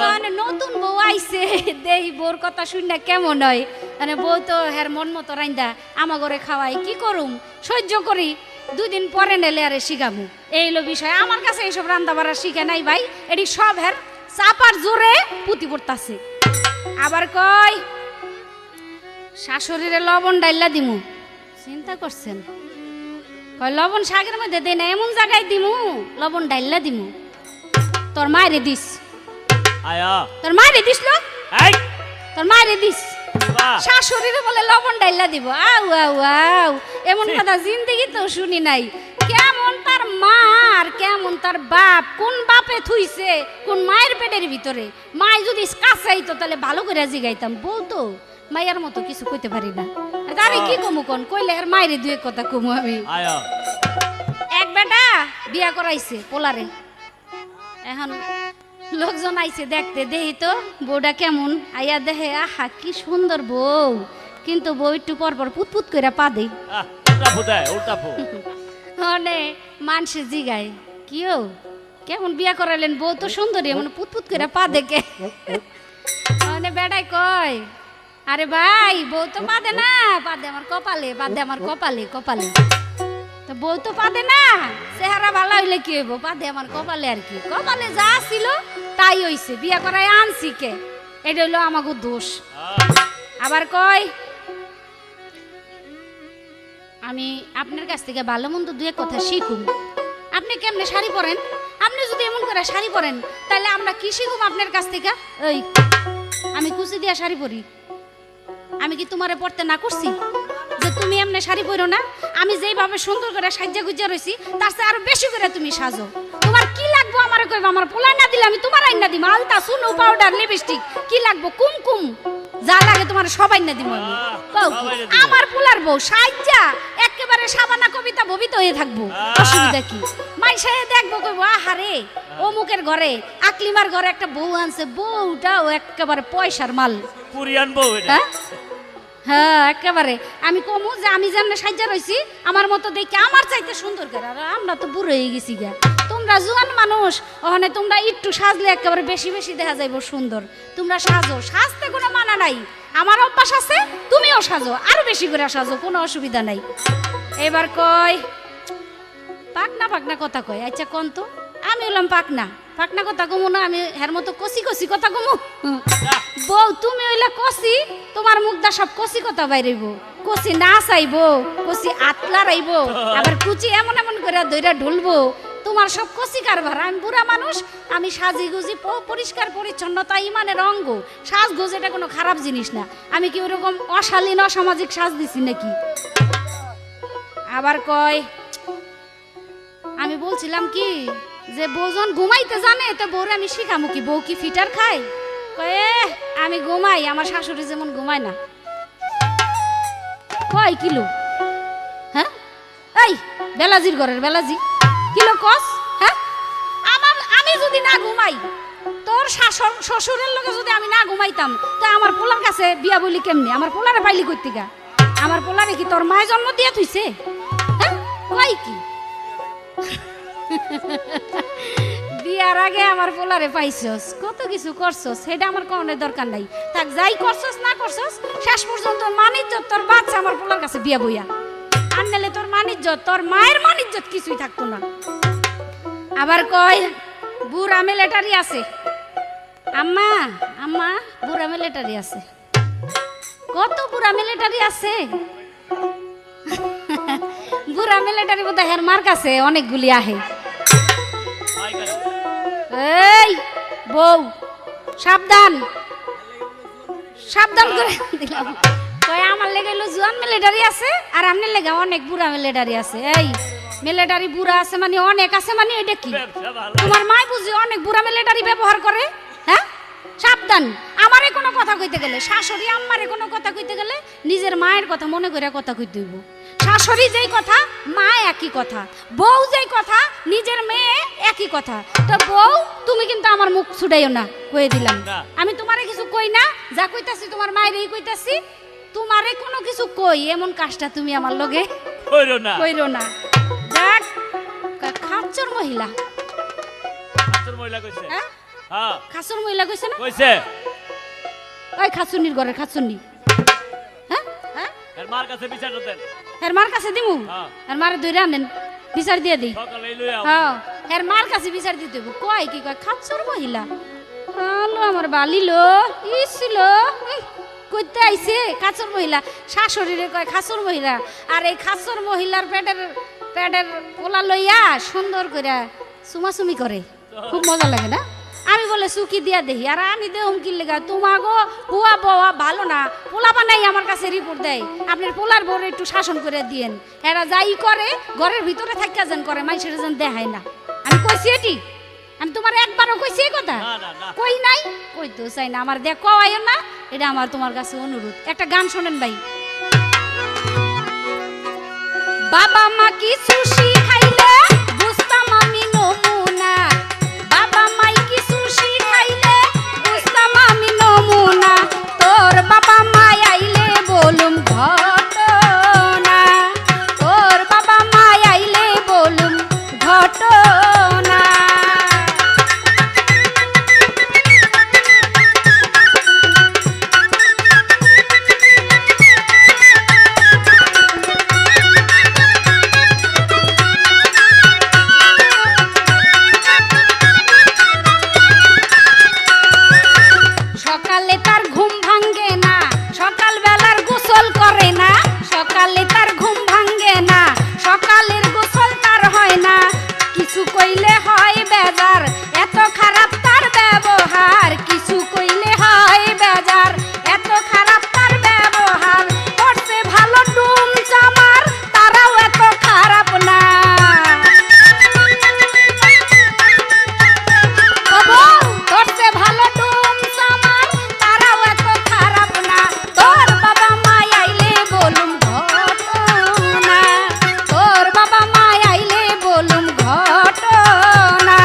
মানে নতুন বউ আইছে দেই বউর কথা শুনে কেমন হয় মানে বউ তো হের মন মতো রাইন্দা আমা ঘরে খাওয়াই কি করুম সহ্য করি 2 দিন পরে নেলে আরে শিখামু এই হলো বিষয় আমার কাছে এইসব রান্না বাড়া শিখে নাই ভাই এটি সব হের চাপার জোরে পুঁতি পড়তাছে আবার কয় শাশুড়িরে লবণ ডাইলা দিমু চিন্তা করছেন কয় লবণ শাকের মধ্যে দেই না এমন জায়গায় দিমু লবণ ডাইলা দিমু তোর মায়েরে দিস আয়া তোর মায়েরে দিস লোক এই তোর মায়েরে দিস বাহ শাশুড়িরে বলে লবণ ডাইলা দিব আউ আউ আউ এমন কথা জিন্দগি তো শুনি নাই কেমন তার মা আর কেমন তার বাপ কোন বাপে থুইছে কোন মায়ের পেটের ভিতরে মাই যদি কাছাইতো তাহলে ভালো করে জিগাইতাম বউ তো মায়ের মতো কিছু কইতে পারি না তারে কি কমু কোন কইলে আর মায়েরে দুই কথা কমু আমি আয়া এক বেটা বিয়া করাইছে পোলারে এখন লোকজন আইছে দেখতে দেহি তো বউটা কেমন আইয়া দেখে আহা কি সুন্দর বউ কিন্তু বউ একটু পর পর পুতপুত করে পা দেই উল্টা ফুটায় উল্টা ফু মানে মানুষে জিগায় কিও কেমন বিয়া করাইলেন বউ তো সুন্দরী এমন পুতপুত করে পা দেখে মানে বেটাই কয় আরে ভাই বউ তো পা দে না পা দে আমার কপালে পা দে আমার কপালে কপালে তো বউ তো পা দে না চেহারা ভালো হইলে কি হইব পা দে আমার কপালে আর কি কপালে যা ছিল তাই হইছে বিয়া করাই আনছি কে এটা হইলো আমাকে দোষ আবার কয় আমি আপনার কাছ থেকে ভালো মন্দ দুই কথা শিখুম আপনি কেমনে শাড়ি পরেন আপনি যদি এমন করে শাড়ি পরেন তাহলে আমরা কি শিখুম আপনার কাছ থেকে ওই আমি কুচি দিয়া শাড়ি পরি আমি কি তোমারে পড়তে না করছি যে তুমি এমনি শাড়ি পরো না আমি যেইভাবে সুন্দর করে সাজ্জা গুজ্জা রইছি তার চেয়ে আরো বেশি করে তুমি সাজো তোমার কি লাগবো আমারে কইবা আমার পোলাই না দিলে আমি তোমার আইনা দিম আলতা সুনো পাউডার লিপস্টিক কি লাগবো কুমকুম যা লাগে তোমার সবাই না দিম আমি কও কি? আমার পোলার বউ সাজ্জা একেবারে সাবানা কবিতা ববিত হয়ে থাকবো অসুবিধা কি মাইসে দেখবো কইবো আহারে অমুকের ঘরে আকলিমার ঘরে একটা বউ আনছে বউটাও একেবারে পয়সার মাল পুরিয়ান বউ এটা হ্যাঁ হ্যাঁ একেবারে আমি কমু যে আমি যেমন সাজ্জা রইছি আমার মতো দেখে আমার চাইতে সুন্দর করে আর আমরা তো বুড়ো হয়ে গেছি গা তোমরা জোয়ান মানুষ ওখানে তোমরা একটু সাজলে একেবারে বেশি বেশি দেখা যাইব সুন্দর তোমরা সাজো সাজতে কোনো মানা নাই আমার অভ্যাস আছে তুমিও সাজো আরো বেশি করে সাজো কোনো অসুবিধা নাই এবার কয় পাকনা পাকনা কথা কয় আচ্ছা কোন তো আমি হলাম পাকনা পাকনা কথা কমু না আমি হের মতো কষি কষি কথা কমু বউ তুমি হইলে কষি তোমার মুখদা সব কষি কথা বাইরেব কষি না চাইব কষি আতলা রাইব আবার কুচি এমন এমন করে দইরা ঢুলবো তোমার সব কষি কারবার আমি বুড়া মানুষ আমি সাজি গুজি পরিষ্কার পরিচ্ছন্নতা ইমানের অঙ্গ সাজগোজ এটা কোনো খারাপ জিনিস না আমি কি ওরকম অশালীন অসামাজিক সাজ দিছি নাকি আবার কয় আমি বলছিলাম কি যে বউজন ঘুমাইতে জানে তো বউরে আমি শিখামু কি বউ কি ফিটার খায় কয়ে আমি ঘুমাই আমার শাশুড়ি যেমন ঘুমায় না কয় কিলো হ্যাঁ এই বেলাজির ঘরের বেলাজি কিলো কস হ্যাঁ আমার আমি যদি না ঘুমাই তোর শ্বশুরের লগে যদি আমি না ঘুমাইতাম তো আমার পোলার কাছে বিয়া বলি কেমনে আমার পোলারে পাইলি করতে গা আমার পোলারে কি তোর মায়ের জন্ম দিয়ে তুইছে হ্যাঁ কয় কি বিয়ার আগে আমার পোলারে পাইছস কত কিছু করছস সেটা আমার কোনো দরকার নাই থাক যাই করছস না করছস শেষ পর্যন্ত মানিজ্জত তোর বাচ্চা আমার পোলার কাছে বিয়া বইয়া আর নালে তোর মানিজ্জত তোর মায়ের মানিজ্জত কিছুই থাকতো না আবার কয় বুড়া মিলিটারি আছে আম্মা আম্মা বুড়া মিলিটারি আছে কত বুড়া মিলিটারি আছে বুড়া মিলিটারি বোধহয় হের মার কাছে অনেকগুলি আহে এই বউ সাবধান সাবধান করে দিলাম কয় আমার লেগে হলো জোয়ান মিলিটারি আছে আর আপনার লেগে অনেক বুড়া মিলিটারি আছে এই মিলিটারি বুড়া আছে মানে অনেক আছে মানে এটা কি তোমার মাই বুঝি অনেক বুড়া মিলিটারি ব্যবহার করে হ্যাঁ সাবধান আমারে কোনো কথা কইতে গেলে, শাশুড়ি আম্মারে কোনো কথা কইতে গেলে নিজের মায়ের কথা মনে করে কথা কইতে হইব। শাশুড়ি যেই কথা মা একই কথা, বউ যেই কথা নিজের মেয়ে একই কথা। তো বউ তুমি কিন্তু আমার মুখ ছুটাইও না, কয়ে দিলাম। না। আমি তোমারে কিছু কই না, যা কইতাছি তোমার মায়েরই কইতাছি। তোমারে কোনো কিছু কই এমন কাজটা তুমি আমার লগে কইরো না। কইরো না। দেখ খাচ্চর মহিলা, তোর মহিলা কইছে। হ্যাঁ হ্যাঁ খাসুর মহিলা কইছে না? কইছে। ওই খাসুনির ঘরের খাসুনি। হ্যাঁ হ্যাঁ এর মার কাছে বিচার দেন। এর মার কাছে দিমু, হ্যাঁ। এর মারে ধরে আনেন, বিচার দিয়ে দিই। সকালে লই আও। হ্যাঁ এর মার কাছে বিচার দিতে হইব। কয় কি কয় খাচ্চর মহিলা। হ্যালো আমার বালিলো ইছিল কইতে আইছে খাচ্চর মহিলা, শাশুড়িরে কয় খাচ্চর মহিলা। আর এই খাচ্চর মহিলার পেটের পেটের পোলা লইয়া সুন্দর করে চুমাচুমি করে, খুব মজা লাগে না? আমি বলে সুকি দিয়া দেহি, আর আমি দেহম কি লেগা তোমাগো হুয়া বওয়া ভালো না, পোলা বানাই আমার কাছে রিপোর্ট দেয় আপনার পোলার বউরে একটু শাসন করে দিয়েন। এরা যাই করে ঘরের ভিতরে থাকিয়া যেন করে, মাইসের যেন দেখায় না। আমি কইছি এটি, আমি তোমার একবারও কইছি এই কথা? না না না। কই নাই, কইতেও চাই না। আমার দেখ কওয়াইও না, এটা আমার তোমার কাছে অনুরোধ। একটা গান শোনেন ভাই। বাবা মা কিছু শিখাইলে বুঝতাম আমি নমুনা, বাবা মাই কিছু শিখাইলে বুঝতাম আমি নমুনা, তোর বাবা মাই আইলে বলুম ঘটনা, তোর বাবা মাই আইলে বলুম ঘটনা। সকালে তার ঘুম ভাঙ্গে না, সকাল বেলার গোসল করে না, সকালে তার ঘুম ভাঙ্গে না, সকালের গোসল তার হয় না, কিছু কইলে হয় বেজার, এত খারাপ তার ব্যবহার, কিছু কইলে হয় বেজার, এত খারাপ তার ব্যবহার, করছে ভালো ডুম জামার, তারাও এত খারাপ না। করছে ভালো ডুম জামার, তারাও এত খারাপ না, তোর বাবা মাই আইলে বলুম ঘটনা, তোর বাবা মাই আইলে বলুম ঘটনা।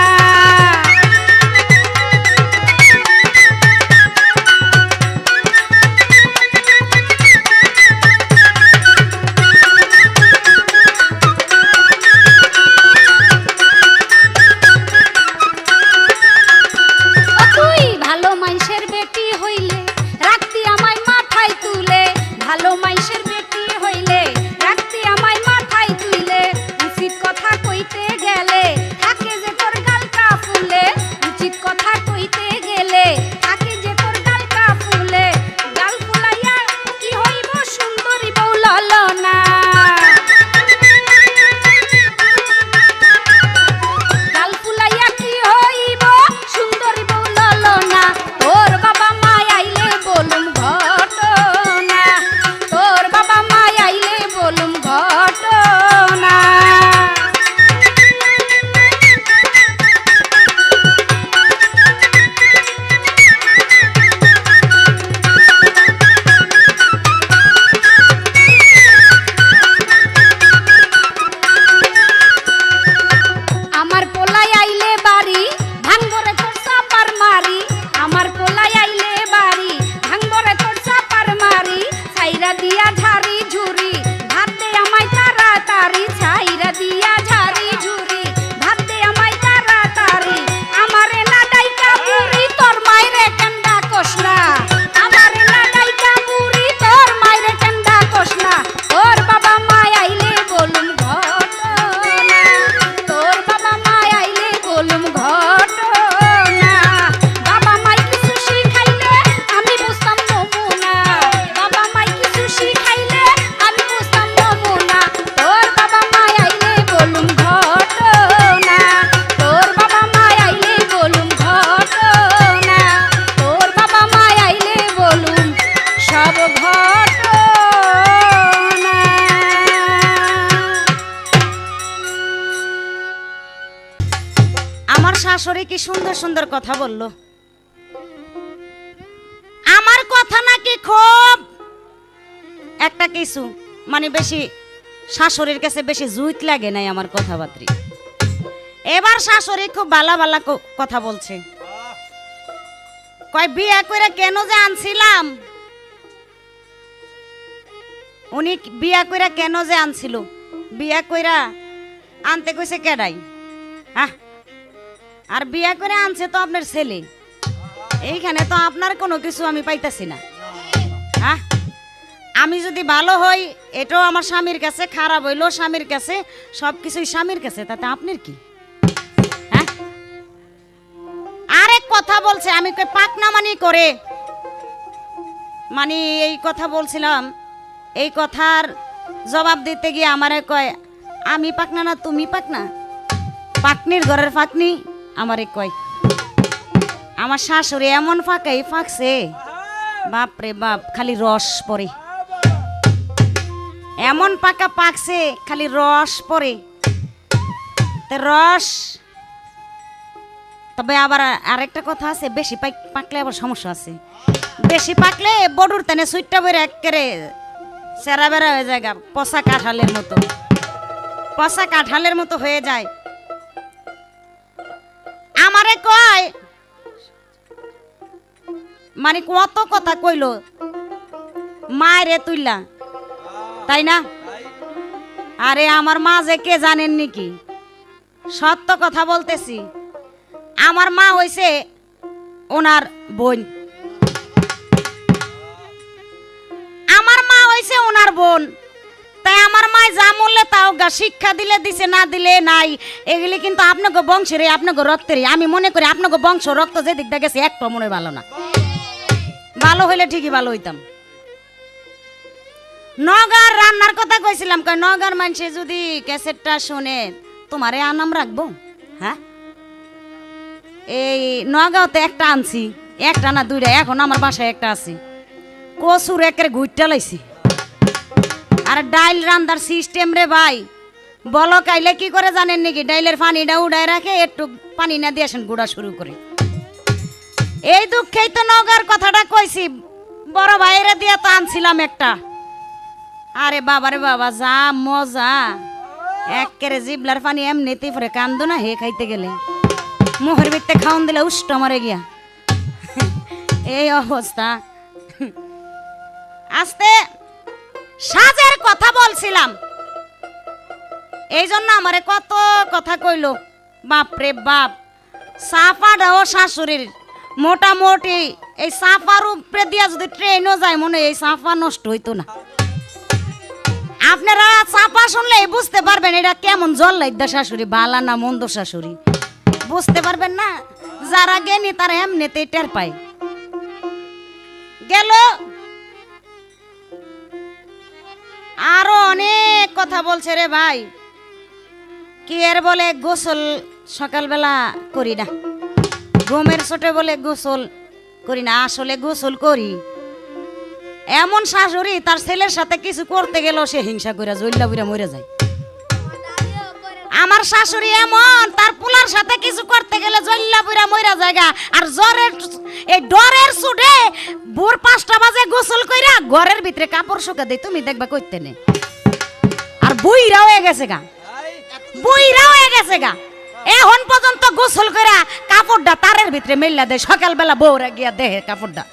ও তুই ভালো মাইশের বেটি হইলে রাখতি আমায় মাথায় তুলে, ভালো মাইশের বেটি হইলে রাখতি আমায় মাথায় তুলে, উচিত কথা কইতে গেলে থাকে যে তোর গালটা ফুলে, উচিত কথা কইতে গেলে থাকে যে তোর গালটা ফুলে, গাল ফুলাইয়া কি হইব সুন্দরী বউ ললনা, গাল ফুলাইয়া কি হইব সুন্দরী বউ ললনা, তোর বাবা মাই আইলে বলুম ঘটনা, তোর বাবা মাই আইলে বলুম ঘটনা। আমার পোলাই আইলে বাড়ি ভাঙবরে তোর চাপার মারি, আমার পোলাই আইলে বাড়ি ভাঙবরে তোর চাপার মারি, ছাইরা দিয়া ঝাড়ি ঝুরি ভাত দে আমায় তাড়াতাড়ি, ছাইরা দিয়া ঝাড়ি ঝুরি ভাত দে আমায় তাড়াতাড়ি, আমারে না ডাইকা পুরি তোর মাইরে কেন্ডা কষনা, আমারে না ডাইকা পুরি তোর মাইরে কেন্ডা কষনা, তোর বাবা মাই আইলে বলুম ঘটনা, তোর বাবা মাই আইলে বলুম ঘটনা, বাবা মাই কিছু শিখাইলে আমি বুঝতাম নমুনা, বাবা মাই কিছু শিখাইলে আমি বুঝতাম নমুনা, তোর বাবা মাই আইলে বলুম ঘটনা, তোর বাবা মাই আইলে বলুম ঘটনা, তোর বাবা মাই আইলে বলুম সব ঘটনা। আমার শাশুড়ি কি সুন্দর সুন্দর কথা বলল। খুব একটা কিছু মানে বেশি শাশুড়ির কাছে বেশি জুইত লাগে নাই আমার কথাবার্তা। এবার শাশুড়ি খুব ভালো ভালো কথা বলছে। কয় বিয়ে করে কেন যে আনছিলাম, উনি বিয়া কইরা কেন যে আনছিল, বিয়া কইরা আনতে কইছে কেডাই? হ্যাঁ, আর বিয়া করে আনছে তো আপনার ছেলে। এইখানে তো আপনার কোনো কিছু আমি পাইতাছি না। হ্যাঁ, আমি যদি ভালো হই এটাও আমার স্বামীর কাছে, খারাপ হইলো স্বামীর কাছে, সব কিছুই স্বামীর কাছে, তাতে আপনার কি? হ্যাঁ, আরেক কথা বলছে, আমি কই পাকনা মানি করে মানে এই কথা বলছিলাম। এই কথার জবাব দিতে গিয়ে আমারে কয় আমি পাকনা না তুমি পাকনা, পাকনির ঘরের ফাকনি আমারে কয়। আমার শাশুড়ি এমন ফাঁকাই ফাঁকছে, বাপ রে বাপ, খালি রস পড়ে, এমন পাকা পাকছে খালি রস পড়ে। রস, তবে আবার আরেকটা কথা আছে, বেশি পাকলে আবার সমস্যা আছে। বেশি পাকলে বডুর তেনে সুইটটা বেড়ে একেবারে সেরা বেড়া হয়ে যায়, পচা কাঁঠালের মতো, পচা কাঁঠালের মতো হয়ে যায়। আমারে কয় মানে কত কথা কইলো মায়েরে তুইলা, তাই না? আরে আমার মা যে কে জানেন নাকি? সত্য কথা বলতেছি, আমার মা হইছে ওনার বোন, আমার মা হইছে ওনার বোন। তাই আমার মায় যা বললে তাও গা, শিক্ষা দিলে দিছে, না দিলে নাই। এগুলি কিন্তু আপনাকে বংশের, আপনাকে রক্তেরই। আমি মনে করি আপনাকে বংশ রক্ত যে দিক দিয়ে গেছে একটা মনে ভালো না, ভালো হইলে ঠিকই ভালো হইতাম। নগার রান্নার কথা কইছিলাম, কয় নগার মানুষে যদি ক্যাসেটটা শুনে তোমারে আনাম রাখবো। হ্যাঁ, এই নগাঁওতে একটা আনছি, একটা না দুইটা, এখন আমার বাসায় একটা আছে। কচুর একের ঘুরটা লাইছি, আর ডাইল রান্দার সিস্টেম রে ভাই, বলো কাইলে কি করে জানেন নাকি? ডাইলের পানিটা উড়ায় রাখে, একটু পানি না দিয়ে আসেন গুড়া শুরু করে। এই দুঃখেই তো নগার কথাটা কইছি, বড় ভাইরে দিয়ে তো আনছিলাম একটা। আরে বাবারে বাবা, যা মজা, একেবারে জিবলার পানি এমনিতেই পরে কান্দো না হে খাইতে গেলে, মুখের ভিতরে খাওন দিলে উষ্ট মরে গিয়া এই অবস্থা। আস্তে সাজের কথা বলছিলাম, এই জন্য আমারে কত কথা কইলো। বাপ রে বাপ, সাফাটাও শাশুড়ির মোটামুটি, এই সাফার উপরে দিয়া যদি ট্রেনও যায় মনে এই সাফা নষ্ট হইতো না। আপনারা চাপা শুনলে বুঝতে পারবেন এটা কেমন জল্লাইদা শাশুড়ি, বালা না মন্দ শাশুড়ি, বুঝতে পারবেন না। যারা জ্ঞানী তারা এমনিতেই টের পায়। গেল আরো অনেক কথা বলছে রে ভাই, কি এর বলে গোসল সকালবেলা করি না, ঘুমের ছোটে বলে গোসল করি না, আসলে গোসল করি। এমন শাশুড়ি তার ছেলের সাথে কিছু করতে গেল সে হিংসা করে জইল্লা বুইরা মরে যায়। আমার শাশুড়ি এমন, তার পুলার সাথে কিছু করতে গেলে জইল্লা বুইরা মরে যায়। আর জ্বরের এই ডরের সুডে ভোর 5টা বাজে গোসল কইরা ঘরের ভিতরে কাপড় শুকা দেই, তুমি দেখবা কইতে নে। আর বুইরা হয়ে গেছে গা, বুইরা হয়ে গেছে গা, এখন পর্যন্ত গোসল কইরা কাপড়টা তারের ভিতরে মেললা দেয়, সকালবেলা বউরা গিয়া দেহে কাপড়টা।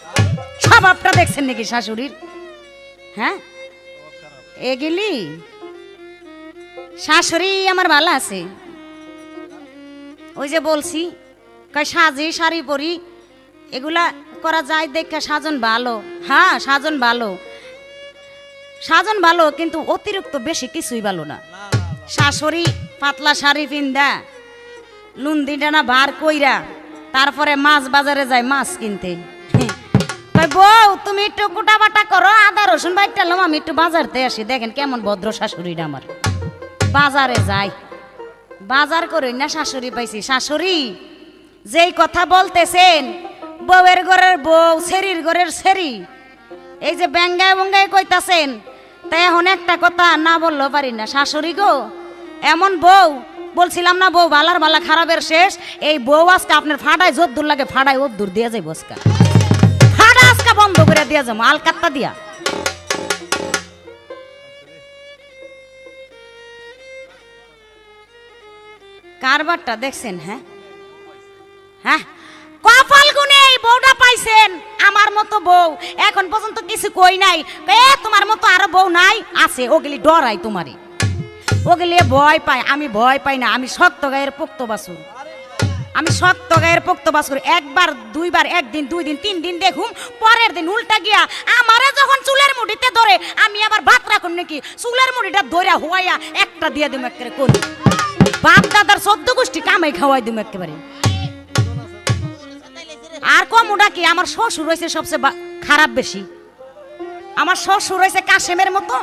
স্বভাবটা দেখছেন নাকি শাশুড়ির? হ্যাঁ, এগুলি শাশুড়ি আমার ভালো আছে। ওই যে বলছি কয় সাজি শাড়ি পরি, এগুলা করা যায় দেখে সাজন ভালো। হ্যাঁ, সাজন ভালো, সাজন ভালো, কিন্তু অতিরিক্ত বেশি কিছুই ভালো না। শাশুড়ি পাতলা শাড়ি পিন্দা, লুন্দি ডানা বার কইরা তারপরে মাছ বাজারে যায় মাছ কিনতে। বউ তুমি একটু কুটা বাটা করো, আদা রসুন বাইটালাম, আমি একটু বাজারতে আসি। দেখেন কেমন ভদ্র শাশুড়িটা আমার, বাজারে যাই, বাজার করি না শাশুড়ি পাইছি। শাশুড়ি যেই কথা বলতেছেন, বউয়ের ঘরের বউ, সেরির ঘরের সেরি, এই যে ব্যাঙ্গায় বঙ্গায় কইতাছেন, তাই এখন একটা কথা না বললেও পারি না। শাশুড়ি গো, এমন বউ বলছিলাম না, বউ বালার বালা খারাপের শেষ। এই বউ আজকে আপনার ফাটায় যদ্দূর লাগে ফাটায় ওদ্দূর দিয়ে যাই বসকা, ফাটা আজকে বন্ধ করে দিয়া যাবো আলকাত্তা দিয়া। কারবারটা দেখছেন? হ্যাঁ হ্যাঁ, কপাল গুনে এই বউটা পাইছেন, আমার মতো বউ এখন পর্যন্ত কিছু কই নাই। তোমার মতো আরো বউ নাই? আছে, ওগুলি ডরাই তোমারই, ওগুলি ভয় পায়। আমি ভয় পাই না, আমি শক্ত গায়ের পোক্ত বাসুর, আমি শক্ত গায়ের পোক্ত বাসুর। একবার দুইবার, একদিন দুই দিন তিন দিন দেখুম, পরের দিন উল্টা গিয়া আমারে যখন চুলের মুঠিতে ধরে আমি আবার ভাত রাখুন নাকি চুলের মুঠিটা ধরে হুয়াইয়া একটা দিয়ে দিম একেবারে কোন বাপ দাদার 14 গোষ্ঠী কামাই খাওয়াই দিম একেবারে। আর কম ওটা কি, আমার শ্বশুর হয়েছে সবচেয়ে খারাপ বেশি। আমার শ্বশুর হয়েছে কাশেমের মতো।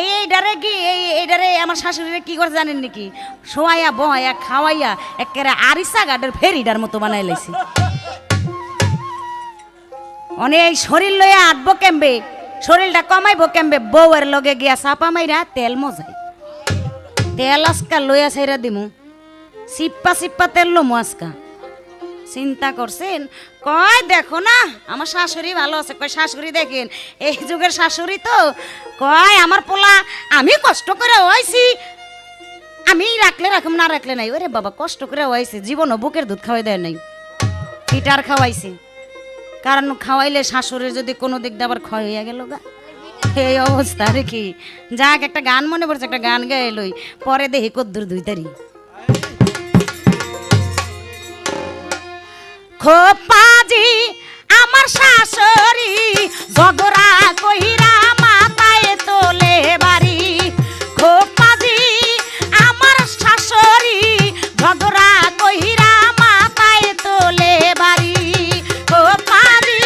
এইডারে কি এইডারে আমার শাশুড়িরে কি করে জানেন নাকি? শোয়াইয়া বহাইয়া খাওয়াইয়া একেবারে আরিসা গার্ডের ফেরিডার মতো বানাই লাইছি। অনেক শরীর লইয়া আটবো কেমবে, শরীরটা কমাইবো কেমবে, বউয়ের লগে গিয়া চাপা মাইরা তেল মজাই, তেল আজকা লইয়া ছাইরা দিমু, সিপ্পা সিপ্পা তেল লমু আজকা। চিন্তা করছেন? কয় দেখো না আমার শাশুড়ি ভালো আছে। কয় শাশুড়ি দেখেন এই যুগের শাশুড়ি তো, কয় আমার পোলা আমি কষ্ট করে হইছি, আমি রাখলে রাখুম না রাখলে নাই। ওরে বাবা, কষ্ট করে হইছে, জীবনও বুকের দুধ খাওয়াই দেয় নাই, পিটার খাওয়াইছে। কারণ খাওয়াইলে শাশুড়ির যদি কোনো দিক দিয়ে আবার ক্ষয় হইয়া গেল গা, এই অবস্থা রেখি। যাক, একটা গান মনে পড়ছে, একটা গান গায়ে লই, পরে দেখি কদ্দুর দুই তারি। খোপাজি আমার শাশুড়ি ঝগড়া কইরা মাথায় তোলে বাড়ি। খোপাজি আমার শাশুড়ি ঝগড়া কইরা মাথায় তোলে বাড়ি। খোপাজি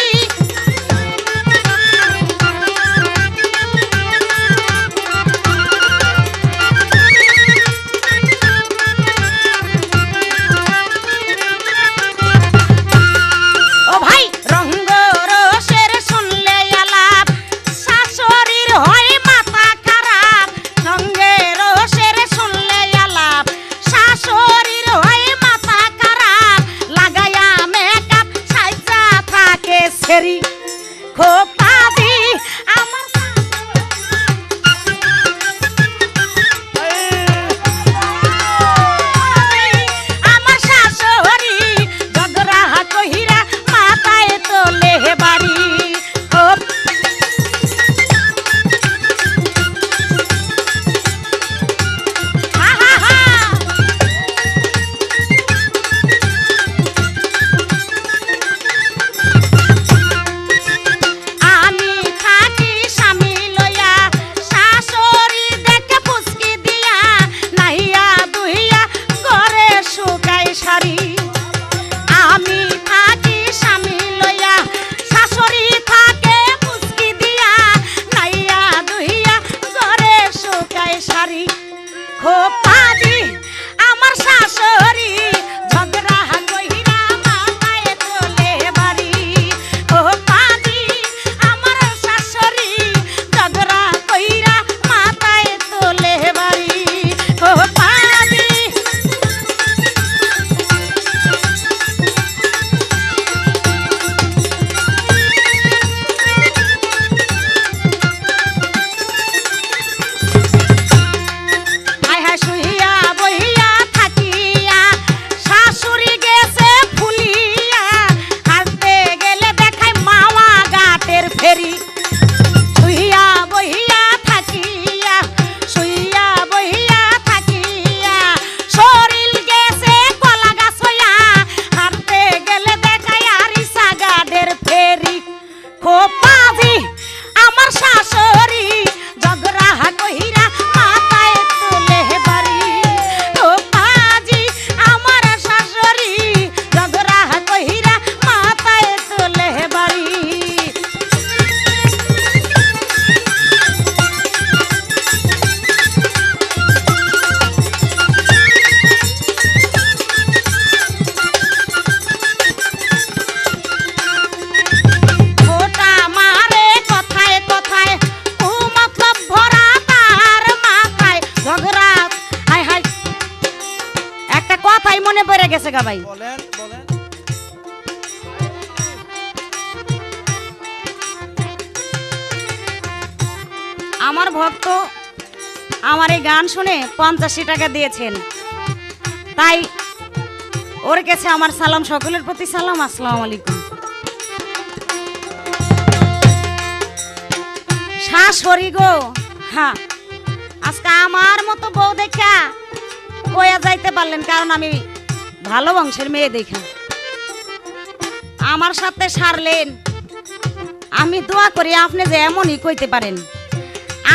গেছে গা ভাই। বলেন বলেন। আমার ভক্ত আমার এই গান শুনে 85 টাকা দিয়েছেন, তাই ওর কাছে আমার সালাম, সকলের প্রতি সালাম, আসসালামু আলাইকুম। শাশুড়ি গো, হ্যাঁ আজকে আমার মতো বউ দেখা কয়া যাইতে পারলেন, কারণ আমি ভালো বংশের মেয়ে দেখা আমার সাথে সারলেন। আমি দোয়া করি আপনি যে এমনই কইতে পারেন।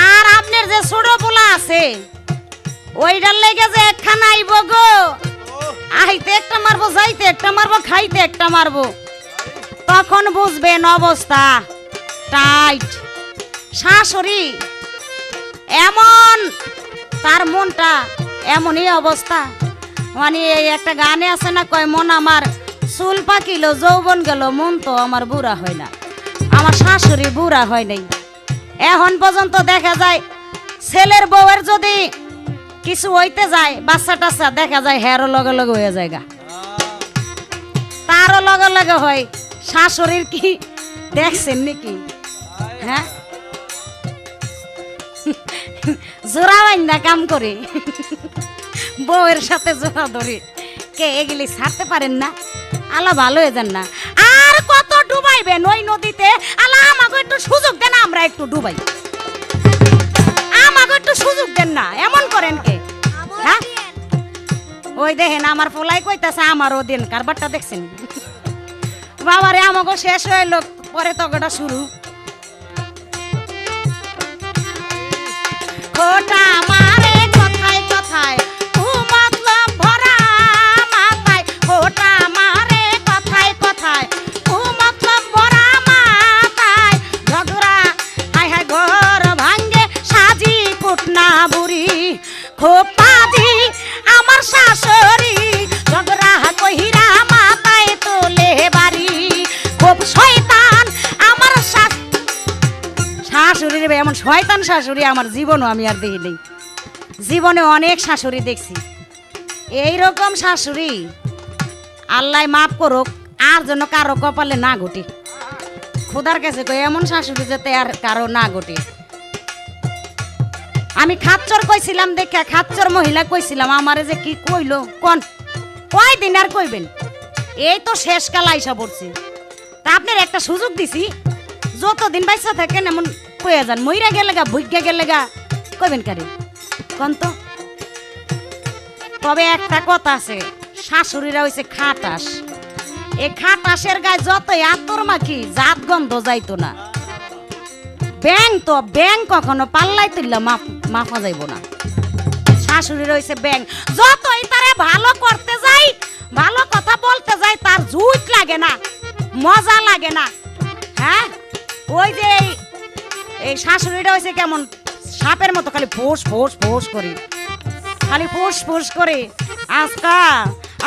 আর আপনার যে ছোট পোলা আছে ওইটার লেগে যে একখানা আইব গো, আইতে একটা মারবো, যাইতে একটা মারবো, খাইতে একটা মারবো, তখন বুঝবেন অবস্থা টাইট। শাশুড়ি এমন, তার মনটা এমনই অবস্থা, মানে এই একটা গানে আছে না, কয় মন আমার চুল পাকিল যৌবন গেল, মন তো আমার বুড়া হয় না। আমার শাশুড়ি বুড়া হয় নাই এখন পর্যন্ত। দেখা যায় ছেলের বউয়ের যদি কিছু হইতে যায়, বাচ্চা টাচ্চা, দেখা যায় হেরও লগে লগে হয়ে যায় গা, তারও লগে লগে হয়। শাশুড়ির কি দেখছেন নাকি? হ্যাঁ, জোড়া বাইন্দা কাম করে বউয়ের সাথে জোড়া ধরে কে এগুলি ছাড়তে পারেন না? আল্লাহ ভালো হয়ে যান না। আর কত ডুবাইবেন ওই নদীতে? আল্লাহ আমাকে একটু সুযোগ দেন, আমরা একটু ডুবাই, আমাকে একটু সুযোগ দেন না, এমন করেন কে? হ্যাঁ, ওই দেখেন আমার পোলাই কইতাছে আমারও দেন, কারবারটা দেখছেন? বাবারে আমাকে শেষ হইল, পরে তগটা শুরু। খোটা মারে কথায় কথায়, ও মতলব ভরা মাথায়, খোটা মারে কথায় কথায়, ও মতলব ভরা মাথায়, ঝগড়া হায় হায় ঘর ভাঙ্গে সাজি কুটনা বুড়ি, খোপাজি আমার শাশুড়ি, ঝগড়া কহিরা মাথায় তোলে বাড়ি, খুব শয়তান আমার শাশুড়ির এমন শয়তান শাশুড়ি আমার জীবনও আমি আর দেখি নেই। জীবনে অনেক শাশুড়ি দেখছি, এইরকম শাশুড়ি আল্লাহ মাফ করুক, আর যেন কারো কপালে না ঘটে। খোদার কাছে কই এমন শাশুড়ি যাতে আর কারো না ঘটে। আমি খাচ্চর কইছিলাম, দেখা খাচ্চর মহিলা কইছিলাম, আমারে যে কি কইলো কোন কয়দিন আর কইবেন? এই তো শেষ কাল আইসা পড়ছে, তা আপনার একটা সুযোগ দিছি, যতদিন বাইসা থাকেন এমন কয়ে যান, মইরা গেলে গা ভুইগা গেলে গা কইবেন কারে কোন তো? তবে একটা কথা আছে, শাশুড়িরা হইছে খাটাস, এই খাটাসের গায়ে যতই আতর মাখি জাত গন্ধ যাইতো না। ব্যাং তো ব্যাং কখনো পাল্লাই তুললে মাফা যাইব না। শাশুড়ির হইছে ব্যাং, যতই তারে ভালো করতে যাই, ভালো কথা বলতে যাই, তার জুট লাগে না, মজা লাগে না। হ্যাঁ, ওই যে এই শাশুড়িটা হয়েছে কেমন সাপের মতো, খালি ফোঁস ফোঁস ফোঁস করে, খালি ফোঁস ফোঁস করে। আজকা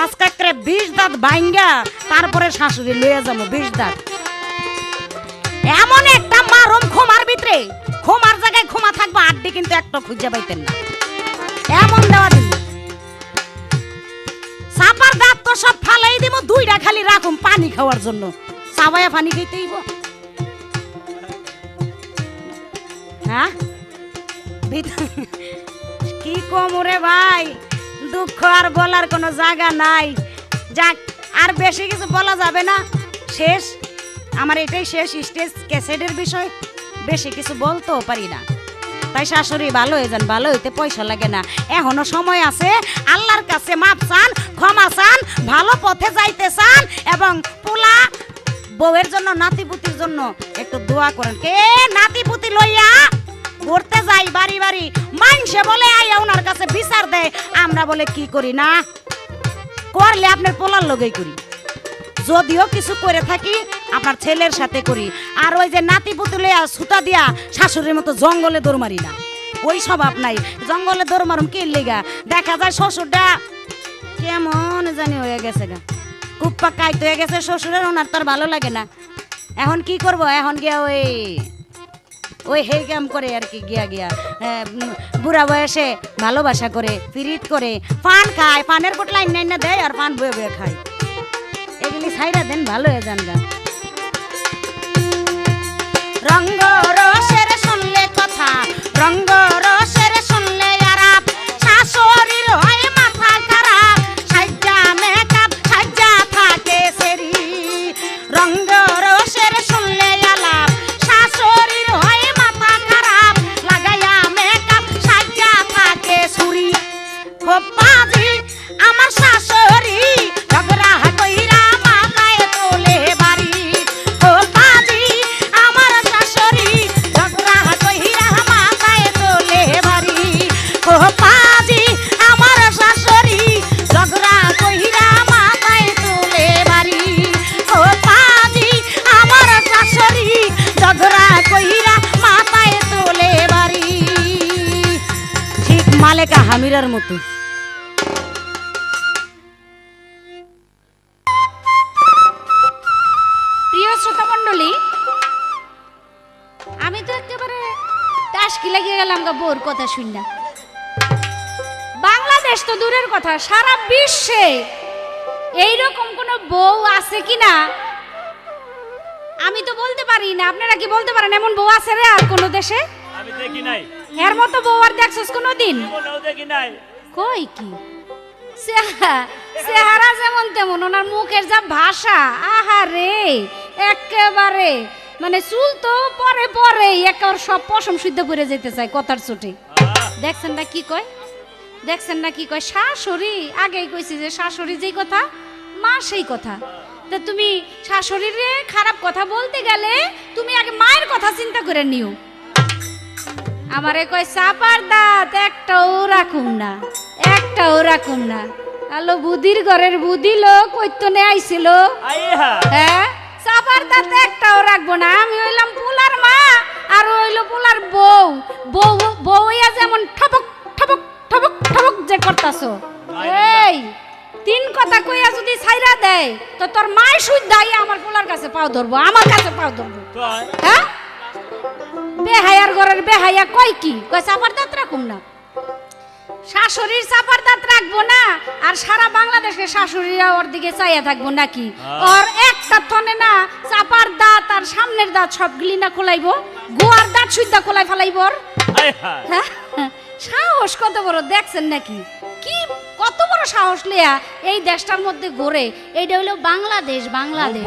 আজকা করে 20 দাঁত ভাঙ্গা তারপরে শাশুড়ি লইয়া যাবো 20 দাঁত। এমন একটা মারুম খোমার ভিতরে, খোমার জায়গায় খোমা থাকবো, আড্ডি কিন্তু একটা খুঁজে পাইতেন না, এমন দেওয়া দিন। সাপার দাঁত তো সব ফালাই দিব, দুইটা খালি রাখুম পানি খাওয়ার জন্য, সাবায়া পানি খাইতেইব। হ্যাঁ, কি কম রে ভাই, দুঃখ আর বলার কোনো জায়গা নাই। যাক, আর বেশি কিছু বলা যাবে না, শেষ আমার এটাই শেষ স্টেজ ক্যাসেটের বিষয়, বেশি কিছু বলতেও পারি না। তাই শাশুড়ি ভালো হয়ে যান, ভালো হইতে পয়সা লাগে না, এখনো সময় আছে। আল্লাহর কাছে মাপ চান, ক্ষমা চান, ভালো পথে যাইতে চান, এবং পোলা বউয়ের জন্য, নাতিপুতির জন্য একটু দোয়া করেন। কে নাতিপুতি লইয়া ঘুরতে যাই বাড়ি বাড়ি, মানুষে বলে আইয়া ওনার কাছে বিচার দেয়, আমরা বলে কি করি না করলে আপনার পোলার লগেই করি, যদিও কিছু করে থাকি আপনার ছেলের সাথে করি। আর ওই যে নাতি পুতুলে ছুটা দিয়া শাশুড়ির মতো জঙ্গলে দৌড় মারি না, ওই স্বভাব নাই। জঙ্গলে দৌড় মারুম কি লেগা? দেখা যায় শ্বশুরটা কেমন জানি হয়ে গেছে গা, কুপ্পা কাইতে হয়ে গেছে শ্বশুরের, ওনার তার ভালো লাগে না। এখন কি করব? এখন গিয়া ওই হে কাম করে আর কি, গিয়া গিয়া বুড়া বয়সে ভালোবাসা করে, ফিরিত করে, পান খায়, পানের পোটলা না দেয় আর পান বয়ে বয়ে খায়। এগুলি ছাইরা দেন, ভালো হয়ে যান গা। রঙ্গ রসের শুনলে কথা, হীরার মতো। প্রিয় শ্রোতা মণ্ডলী, আমি তো একেবারে টাসকি লাগিয়ে গেলাম গা বউর কথা শুননা। বাংলাদেশ তো দূরের কথা, সারা বিশ্বে এইরকম কোন বউ আছে কিনা আমি তো বলতে পারি না। আপনারা কি বলতে পারেন এমন বউ আছে রে আর কোন দেশে? আমি দেখি নাই, এর মতো বউ আর দেখছস কোনদিন? মনেও দেখি নাই। কই কি চেহারা যেমন তেমন, ওনার মুখের যা ভাষা, আহারে একেবারে মানে চুল তো পরে পরে একেবারে সব পশম সিদ্ধ করে যেতে চায় কথার চোটে। দেখছেন না কি কয়, দেখছেন না কি কয়? শাশুড়ি, আগেই কইছি যে শাশুড়ি যেই কথা মা সেই কথা। তা তুমি শাশুড়িরে খারাপ কথা বলতে গেলে তুমি আগে মায়ের কথা চিন্তা করে নিও। আমারে কয় চাপার দাঁত একটাও রাখুম না, একটাও রাখুম না। আলো বুদির ঘরের বুদি লোক কইতনে আইছিল, হ্যাঁ চাপার দাঁত একটাও রাখবো না। আমি হইলাম পোলার মা আর হইলো পোলার বউ। বউ বউইয়া যেমন ঠপক ঠপক ঠপক ঠপক যে করতাছো, এই তিন কথা কইয়া যদি ছাইরা দেয় তো তোর মায় সুদ্ধাই আমার পোলার কাছে পাও ধরবো, আমার কাছে পাও ধরবো। হ্যাঁ বেহায়ার ঘরের বেহাইয়া কয় কি কয় চাপার দাঁত রাখুম না। শাশুড়ির চাপার দাঁত রাখবো না আর সারা বাংলাদেশের শাশুড়িরা ওর দিকে চাইয়া থাকবো নাকি? ওর একটা থনে না চাপার দাঁত আর সামনের দাঁত সবগুলি না খোলাইবো, গোয়ার দাঁত সুদ্ধা খোলাই ফেলাইবো। হ্যাঁ সাহস কত বড় দেখছেন নাকি? কি কত বড় সাহস লিয়া এই দেশটার মধ্যে ঘোরে। এইটা হলো বাংলাদেশ, বাংলাদেশ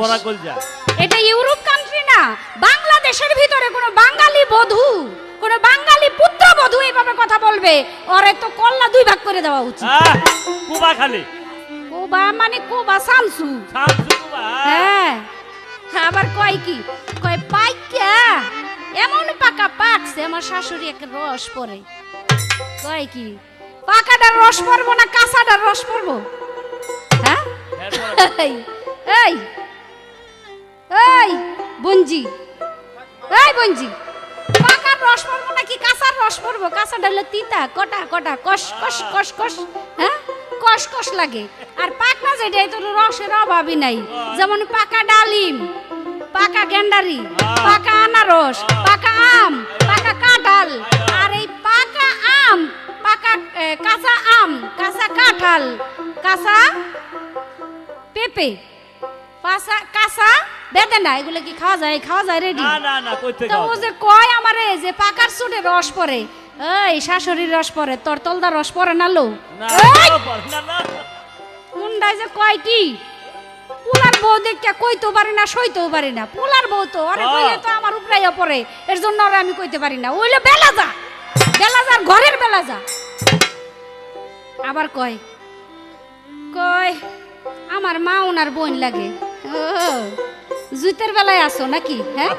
এটা ইউরোপ কান্ট্রি না। বাংলাদেশের ভিতরে কোনো বাঙালি বধূ, কোনো বাঙালি পুত্র বধূ এইভাবে কথা বলবে, ওরে তো কল্লা দুই ভাগ করে দেওয়া উচিত। কুবা খালি, কুবা মানে কুবা সামসু, হ্যাঁ। আবার কয় কি কয় পাইকা এমন পাকা পাকছে আমার শাশুড়ি একটা রস পরে। কয় কি পাকাটার রস পড়বো না কাঁচাটার রস পড়বো? হ্যাঁ এই এই বঞ্জি, এই বঞ্জি, পাকার রস পড়বো নাকি কাঁচার রস পড়বো? কাঁচাটা হলো তিতা, কটা কটা কষ কষ কষ কষ, হ্যাঁ কষ কষ লাগে। আর পাকনা যেটা তো রসের অভাবই নাই। যেমন পাকা ডালিম, পাকা গেন্ডারি, পাকা আনারস, পাকা আম, পাকা কাঁঠাল। আর এই পাকা আম, পাকা কাঁচা আম, কাঁচা কাঁঠাল, কাঁচা পেঁপে, কাঁচা বেদেনা, এগুলো কি খাওয়া যায়? খাওয়া যায় রেডি? তো ও যে কয় আমারে যে পাকার চুটে রস পরে, এই শাশুড়ির রস পরে, তোর তলদা রস পরে না লো? মুন্ডাই যে কয় কি পোলার বউ দেখে কইতেও পারি না, সইতেও পারি না। পোলার বউ তো আরে কইলে তো আমার উপরাইয়া পড়ে, এর জন্য ওরে আমি কইতে পারি না। ওইলে বেলাজা, বেলাজার ঘরের বেলাজা। আবার কয় কয় আমার মা ওনার বোন লাগে। ও জুতের বেলায় আসো নাকি? হ্যাঁ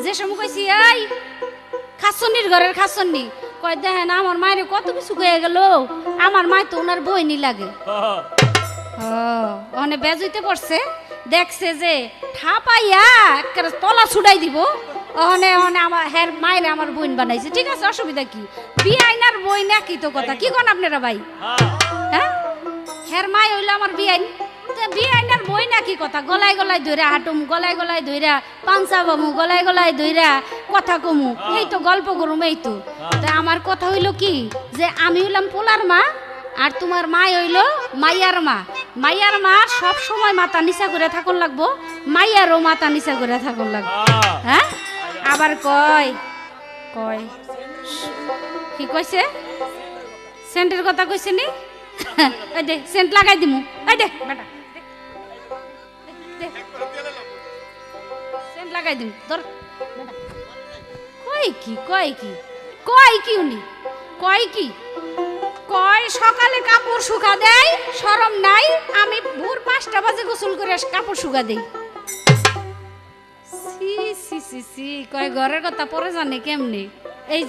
যে সময় কইছি এই খাসনির ঘরের খাসনি, কয় দেখেন আমার মায়ের কত কিছু হয়ে গেল, আমার মায় তো ওনার বোনই লাগে। ওখানে বেজুইতে পড়ছে, দেখছে যে ঠাপাইয়া একটা তলা ছুটাই দিব, ওখানে ওখানে আমার হ্যার মায়ের আমার বোন বানাইছে। ঠিক আছে, অসুবিধা কি? বিআইনার বোন একই তো কথা। কি কোন আপনারা ভাই? হ্যাঁ হ্যার মায় হইলো আমার বিআইন, বিআইনার বই নাকি কথা? গলায় গলায় ধইরা হাঁটুম, গলায় গলায় ধইরা পাঞ্চা বামু, গলায় গলায় ধইরা কথা কমু, এই তো গল্প করুম, এই তো। তা আমার কথা হইলো কি যে আমি হইলাম পোলার মা আর তোমার মাই হইলো মাইয়ার মা। মাইয়ার মা সব সময় মাথা নিচা করে থাকুন লাগবো, মাইয়ারও মাথা নিচা করে থাকুন লাগবো। হ্যাঁ আবার কয় কয় কি কইছে? সেন্টের কথা কইছে নি? এই দে সেন্ট লাগাই দিমু, এই দে বেটা সেন্ট লাগাই দিমু, ধর বেটা। কয় কি কয় কি কয় কি উনি কয় কি কয় সকালে কাপড় শুকা দেয়, শরম নাই। আমি ভোর 5টা বাজে গোসল করে কাপড় শুকা দেই। সি সি সি সি কয় ঘরের কথা পরে জানে কেমনে? এই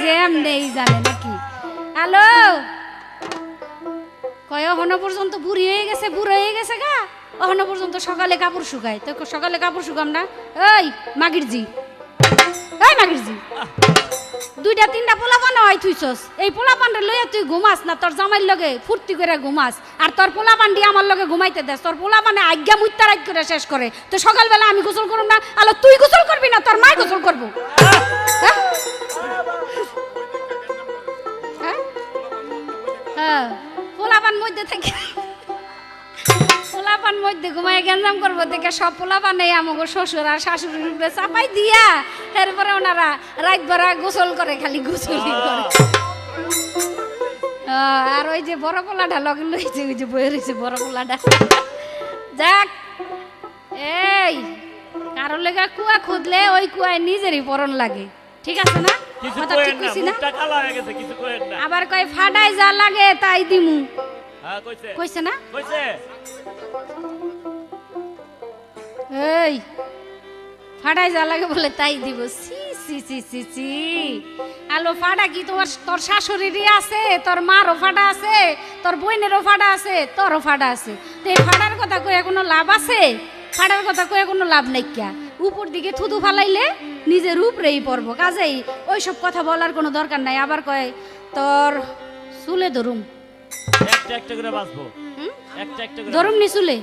যে এমনি এই জানে নাকি? হ্যালো কয় এখনো পর্যন্ত বুড়ি হয়ে গেছে, বুড়ো হয়ে গেছে গা, এখনো পর্যন্ত সকালে কাপড় শুকায়। তো সকালে কাপড় শুকাম না? এই মাগিরজি, এই মাগিরজি দুইটা তিনটা পোলাপান হয় থুইছস এই পোলাপানটা লইয়া তুই ঘুমাস না তোর জামাইর লগে ফুর্তি করে ঘুমাস আর তোর পোলাপান দিয়ে আমার লগে ঘুমাইতে দেস তোর পোলাপানে আজ্ঞা মুত্তা রাত করে শেষ করে তো সকালবেলা আমি গোসল করব না আলো তুই গোসল করবি না তোর মা গোসল করবো হ্যাঁ? হ্যাঁ? হ্যাঁ পোলাপান মধ্যে থেকে পোলাপান মধ্যে ঘুমায় গেঞ্জাম করবো দেখে সব পোলাপান এই আমাকে শ্বশুর আর শাশুড়ির উপরে চাপাই দিয়া এরপরে ওনারা রাত ভরা গোসল করে খালি গোসলই করে আর ওই যে বড় পোলাটা লগে লইছে ওই যে বয়ে রয়েছে বড় পোলাটা যাক এই কারো লেগা কুয়া খুদলে ওই কুয়ায় নিজেরই পরন লাগে ঠিক আছে না কিছু কথা কইেন ঠিক না কইছি না মুখটা কালা হয়ে গেছে কিছু কইেন না আবার কয় ফাটাই যা লাগে তাই দিমু হ্যাঁ কইছে কইছে না কইছে এই ফাটাই যা লাগে বলে তাই দিব সি সি সি সি সি আলো ফাটা কি তোর শাশুড়িরই আছে তোর মারও ফাটা আছে তোর বোনেরও ফাটা আছে তোরও ফাটা আছে তো এই ফাটার কথা কয়ে কোনো লাভ আছে ফাটার কথা কয়ে কোনো লাভ নাই কিয়া উপর দিকে থুতু ফালাইলে নিজের উপরেই পড়বো কাজেই ওইসব কথা বলার কোনো দরকার নাই আবার কয় তোর চুলে ধরুম একটা একটা করে বাঁচবো একটা একটা করে ধরুম নি চুলে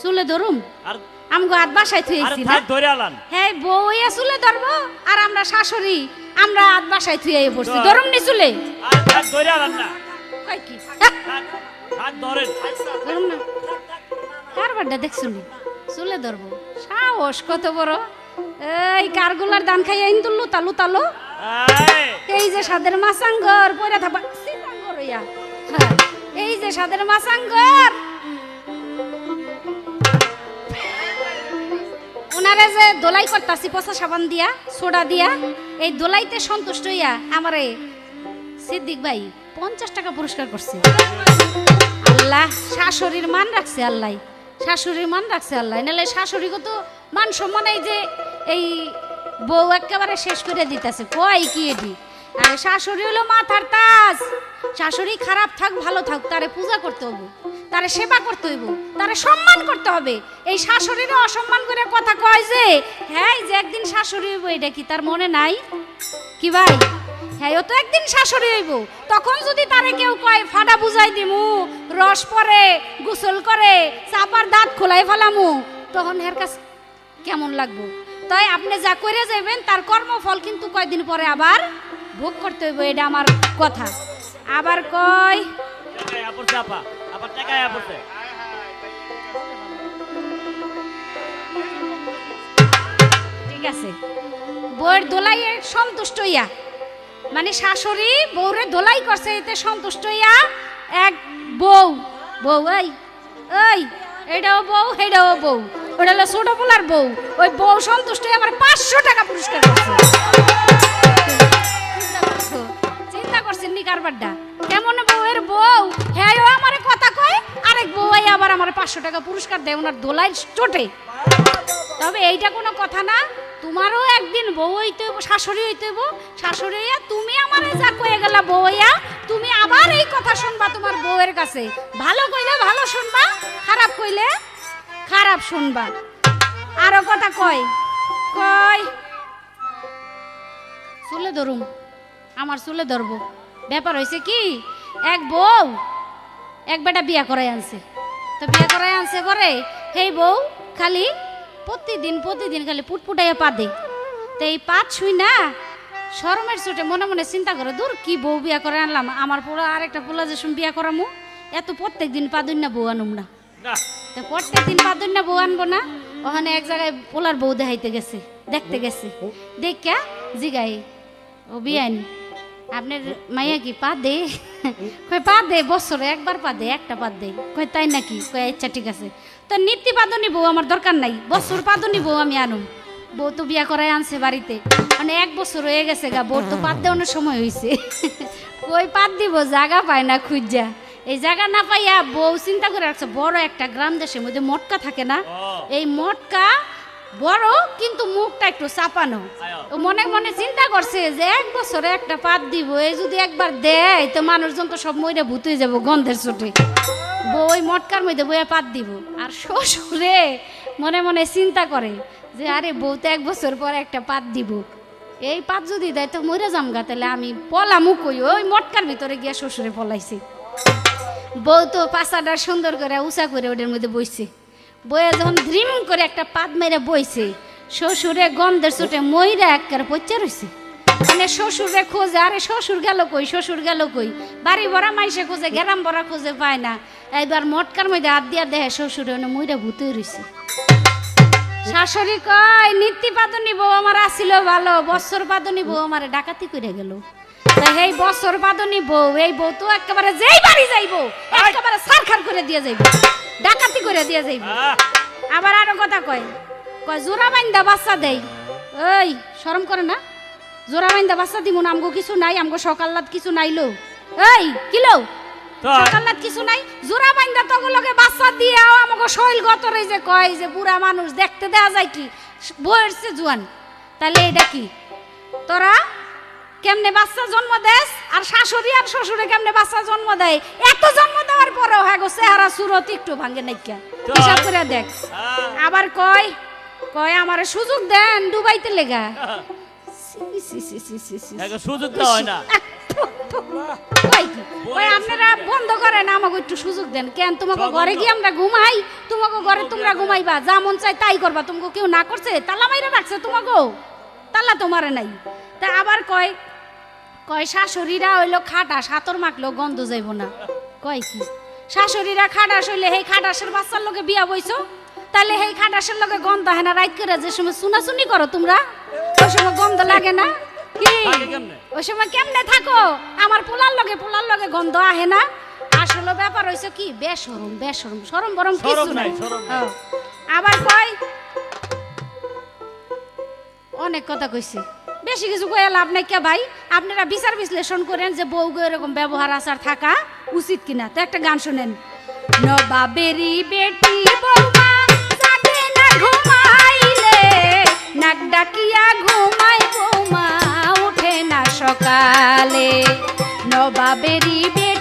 চুলে ধরুম আর আমগো হাত বাসায় আর থুয়েছি না থাক ধরে আলান হ্যাঁ বউয়া চুলে ধরবো আর আমরা শাশুড়ি আমরা হাত বাসায় থুয়ে পড়ছি ধর। ধরুম নি চুলে আর থাক ধরে আলান না কয় কি হ্যাঁ, থাক থাক ধরেন ধরুম না কারবারটা দেখছুনি চুলে ধরবো সাহস কত বড় এই কারগুলার দান খাই আইন তুললু তালু তালু এই এই যে সাদের মাসাঙ্গর পয়রা থাবা সিতাঙ্গর ইয়া হ্যাঁ, এই যে সাদের মাসাঙ্গর ওনারে যে দোলাই করতাছি পচা সাবান দিয়া সোডা দিয়া এই দোলাইতে সন্তুষ্ট হইয়া আমারে সিদ্দিক ভাই 50 টাকা পুরস্কার করছে আল্লাহ শাশুড়ির মান রাখছে আল্লাহ শাশুড়ির মান রাখছে আল্লাহ নাহলে শাশুড়িকে তো মান সম্মান এই যে এই বউ একেবারে শেষ করে দিতেছে কয় কি এটি আর শাশুড়ি হলো মাথার তাজ শাশুড়ি খারাপ থাক ভালো থাক তারে পূজা করতে হবে তারে সেবা করতে হইব তারে সম্মান করতে হবে এই শাশুড়ির অসম্মান করে কথা কয় যে হ্যাঁ এই যে একদিন শাশুড়ি হইব এটা কি তার মনে নাই কি ভাই হ্যাঁ ও তো একদিন শাশুড়ি হইব তখন যদি তারে কেউ কয় ফাটা বুঝাই দিমু রস পরে গোসল করে চাপার দাঁত খোলাই ফেলামু তখন হের কাছে কেমন লাগবো তাই আপনি যা করে যাবেন তার কর্মফল কিন্তু কয়দিন পরে আবার ভোগ করতে হইব এটা আমার কথা আবার কয় টাকায় আপড়ছে আপা আবার টাকায় আপড়ছে ঠিক আছে বউয়ের দোলাইয়ে সন্তুষ্ট হইয়া মানে শাশুড়ি বউরে দোলাই করছে এতে সন্তুষ্ট হইয়া এক বউ বউ এই এটাও বউ হেটাও বউ ওটা হলো ছোট পোলার বউ ওই বউ সন্তুষ্ট হয়ে আমার 500 টাকা পুরস্কার করছে চিন্তা করছেন নি কারবারটা কেমন বউয়ের বউ হ্যাঁ ও আমারে কথা কয় আরেক বউ আবার আমার 500 টাকা পুরস্কার দেয় ওনার দোলাই চোটে তবে এইটা কোনো কথা না তোমারও একদিন বউ হইতে হইব শাশুড়ি হইতে হইব শাশুড়ি হইয়া তুমি আমারে যা কয়ে গেলা বউ হইয়া তুমি আবার এই কথা শুনবা তোমার বউয়ের কাছে ভালো কইলে ভালো শুনবা খারাপ কইলে খারাপ শুনবা আরো কথা কয় কয় চুলে ধরুম আমার চুলে ধরবো ব্যাপার হয়েছে কি এক বউ এক বেটা বিয়া করাই আনছে তো বিয়া করাই আনছে পরে সেই বউ খালি প্রতিদিন খালি পুটপুটাইয়া পা দে তো এই পাত শুই না শরমের চোটে মনে মনে চিন্তা করে দূর কি বউ বিয়া করে আনলাম আমার পোলা আরেকটা পোলা যে শুন বিয়া করামু এত প্রত্যেক দিন পা দুই না বউ আনুম না না তো প্রত্যেক দিন পা দুই না বউ আনবো না ওখানে এক জায়গায় পোলার বউ দেখাইতে গেছে দেখতে গেছে দেখা জিগাই ও বিয়ানি আপনার মাইয়া কি পা দে কয় পা দে বছরে একবার পা দে একটা পা দে কয় তাই নাকি কয় আচ্ছা ঠিক আছে তো নীতি পাদনী বউ আমার দরকার নাই বছর পাদনী বউ আমি আনুম বউ তো বিয়া করাই আনছে বাড়িতে মানে 1 বছর হয়ে গেছে গা বউর তো পাত দেওয়ানোর সময় হয়েছে কই পাত দিব জায়গা পায় না খুঁজা এই জায়গা না পাইয়া বউ চিন্তা করে রাখছে বড় একটা গ্রাম দেশের মধ্যে মটকা থাকে না এই মটকা বড় কিন্তু মুখটা একটু চাপানো ও মনে মনে চিন্তা করছে যে 1 বছরে একটা পাত দিব এই যদি একবার দেয় তো মানুষজন তো সব মইরা ভূত হয়ে যাবো গন্ধের চোটে বই মটকার মধ্যে বইয়া পাত দিব আর শ্বশুরে মনে মনে চিন্তা করে যে আরে বউ তো 1 বছর পর একটা পাত দিব এই পাত যদি দেয় তো মরে জামগা, তাহলে আমি পলামু কই ওই মটকার ভিতরে গিয়া শ্বশুরে পলাইছি। বউ তো পাশাটা সুন্দর করে উঁচা করে ওটার মধ্যে বইছে, বইয়ে যখন ধ্রিম করে একটা পাত মেরে বইছে, শ্বশুরে গন্ধের চোটে মইরা একবার পচা রয়েছে। মানে শ্বশুরে খোঁজে, আরে শ্বশুর গেল কই, শ্বশুর গেল কই, বাড়ি ভরা মাইসে খোঁজে, গ্রাম ভরা খোঁজে পায় না। এইবার মটকার মধ্যে হাত দিয়া দেখে শ্বশুরে মইরা ভূতে রয়েছে। শাশুড়ি কয় নীতি পাদনী বউ আমার আসিল ভালো, বছর পাদনী বউ আমার ডাকাতি করে গেল। এই বছর পাদনী বউ, এই বউ তো একেবারে যেই বাড়ি যাইবো একেবারে সারখার করে দিয়ে যাইব, ডাকাতি করে দিয়ে যাইব। আবার আরো কথা কয়, কয় জোড়া বাইন্দা বাচ্চা দেই। ওই শরম করে না? জোড়া বাইন্দা বাচ্চা দিব না, আমগো কিছু নাই, আমগো সকাল রাত কিছু নাইলো। এই কিলো সকাল রাত কিছু নাই, জোড়া বাইন্দা তগুলোকে বাচ্চা দিয়ে আমাকে শৈল গতরে যে কয় যে বুড়া মানুষ দেখতে দেয়া যায় কি বয়সে জোয়ান। তাহলে এটা কি তোরা কেমনে বাচ্চা জন্ম দেস, আর শাশুড়ি আর শ্বশুরে কেমনে বাচ্চা জন্ম দেয়? এত জন্ম দেওয়ার পরেও হ্যাঁ গো চেহারা সুরত একটু ভাঙ্গে নাইকা, হিসাব করে দেখ। আবার কয় কয় আমারে সুযোগ দেন ডুবাইতে লেগা। সুযোগ দেওয়া হয় না। আপনারা বন্ধ করেন, আমাকে একটু সুযোগ দেন। কেন তোমাকে ঘরে গিয়ে আমরা ঘুমাই, তোমাকে ঘরে তোমরা ঘুমাইবা, যা মন চাই তাই করবা। তোমাকে কেউ না করছে? তালা মাইরা রাখছে তোমাকে? তালা তোমারে নাই। তা আবার কয় কয় শাশুড়িরা হইলো খাটাস, হাতর মাখলেও গন্ধ যাইব না। কয় কি শাশুড়িরা খাটাস হইলে সেই খাটাসের বাচ্চার লোকে বিয়া বইছো, তাহলে সেই খাটাসের লোকে গন্ধ হয় না? রাইত করে যে সময় চুনাচুনি করো তোমরা, ওই সময় গন্ধ লাগে না? কি ওই সময় কেমনে থাকো? আমার পোলার লগে গন্ধ আহে না? আসলে ব্যাপার হইছে কি বেশরম, বেশরম শরম বরম কিছু নাই। আবার কয় অনেক কথা কইছে, বেশি কিছু কয়ে লাভ নাই। কে ভাই আপনারা বিচার বিশ্লেষণ করেন যে বউ এরকম ব্যবহার আচার থাকা উচিত কিনা। তো একটা গান শোনেন। নবাবেরি বেটি বৌমা জাগে না ঘুমাইলে, নাক ডাকিয়া ঘুমাই বৌমা উঠে না সকালে। নবাবেরি বেটি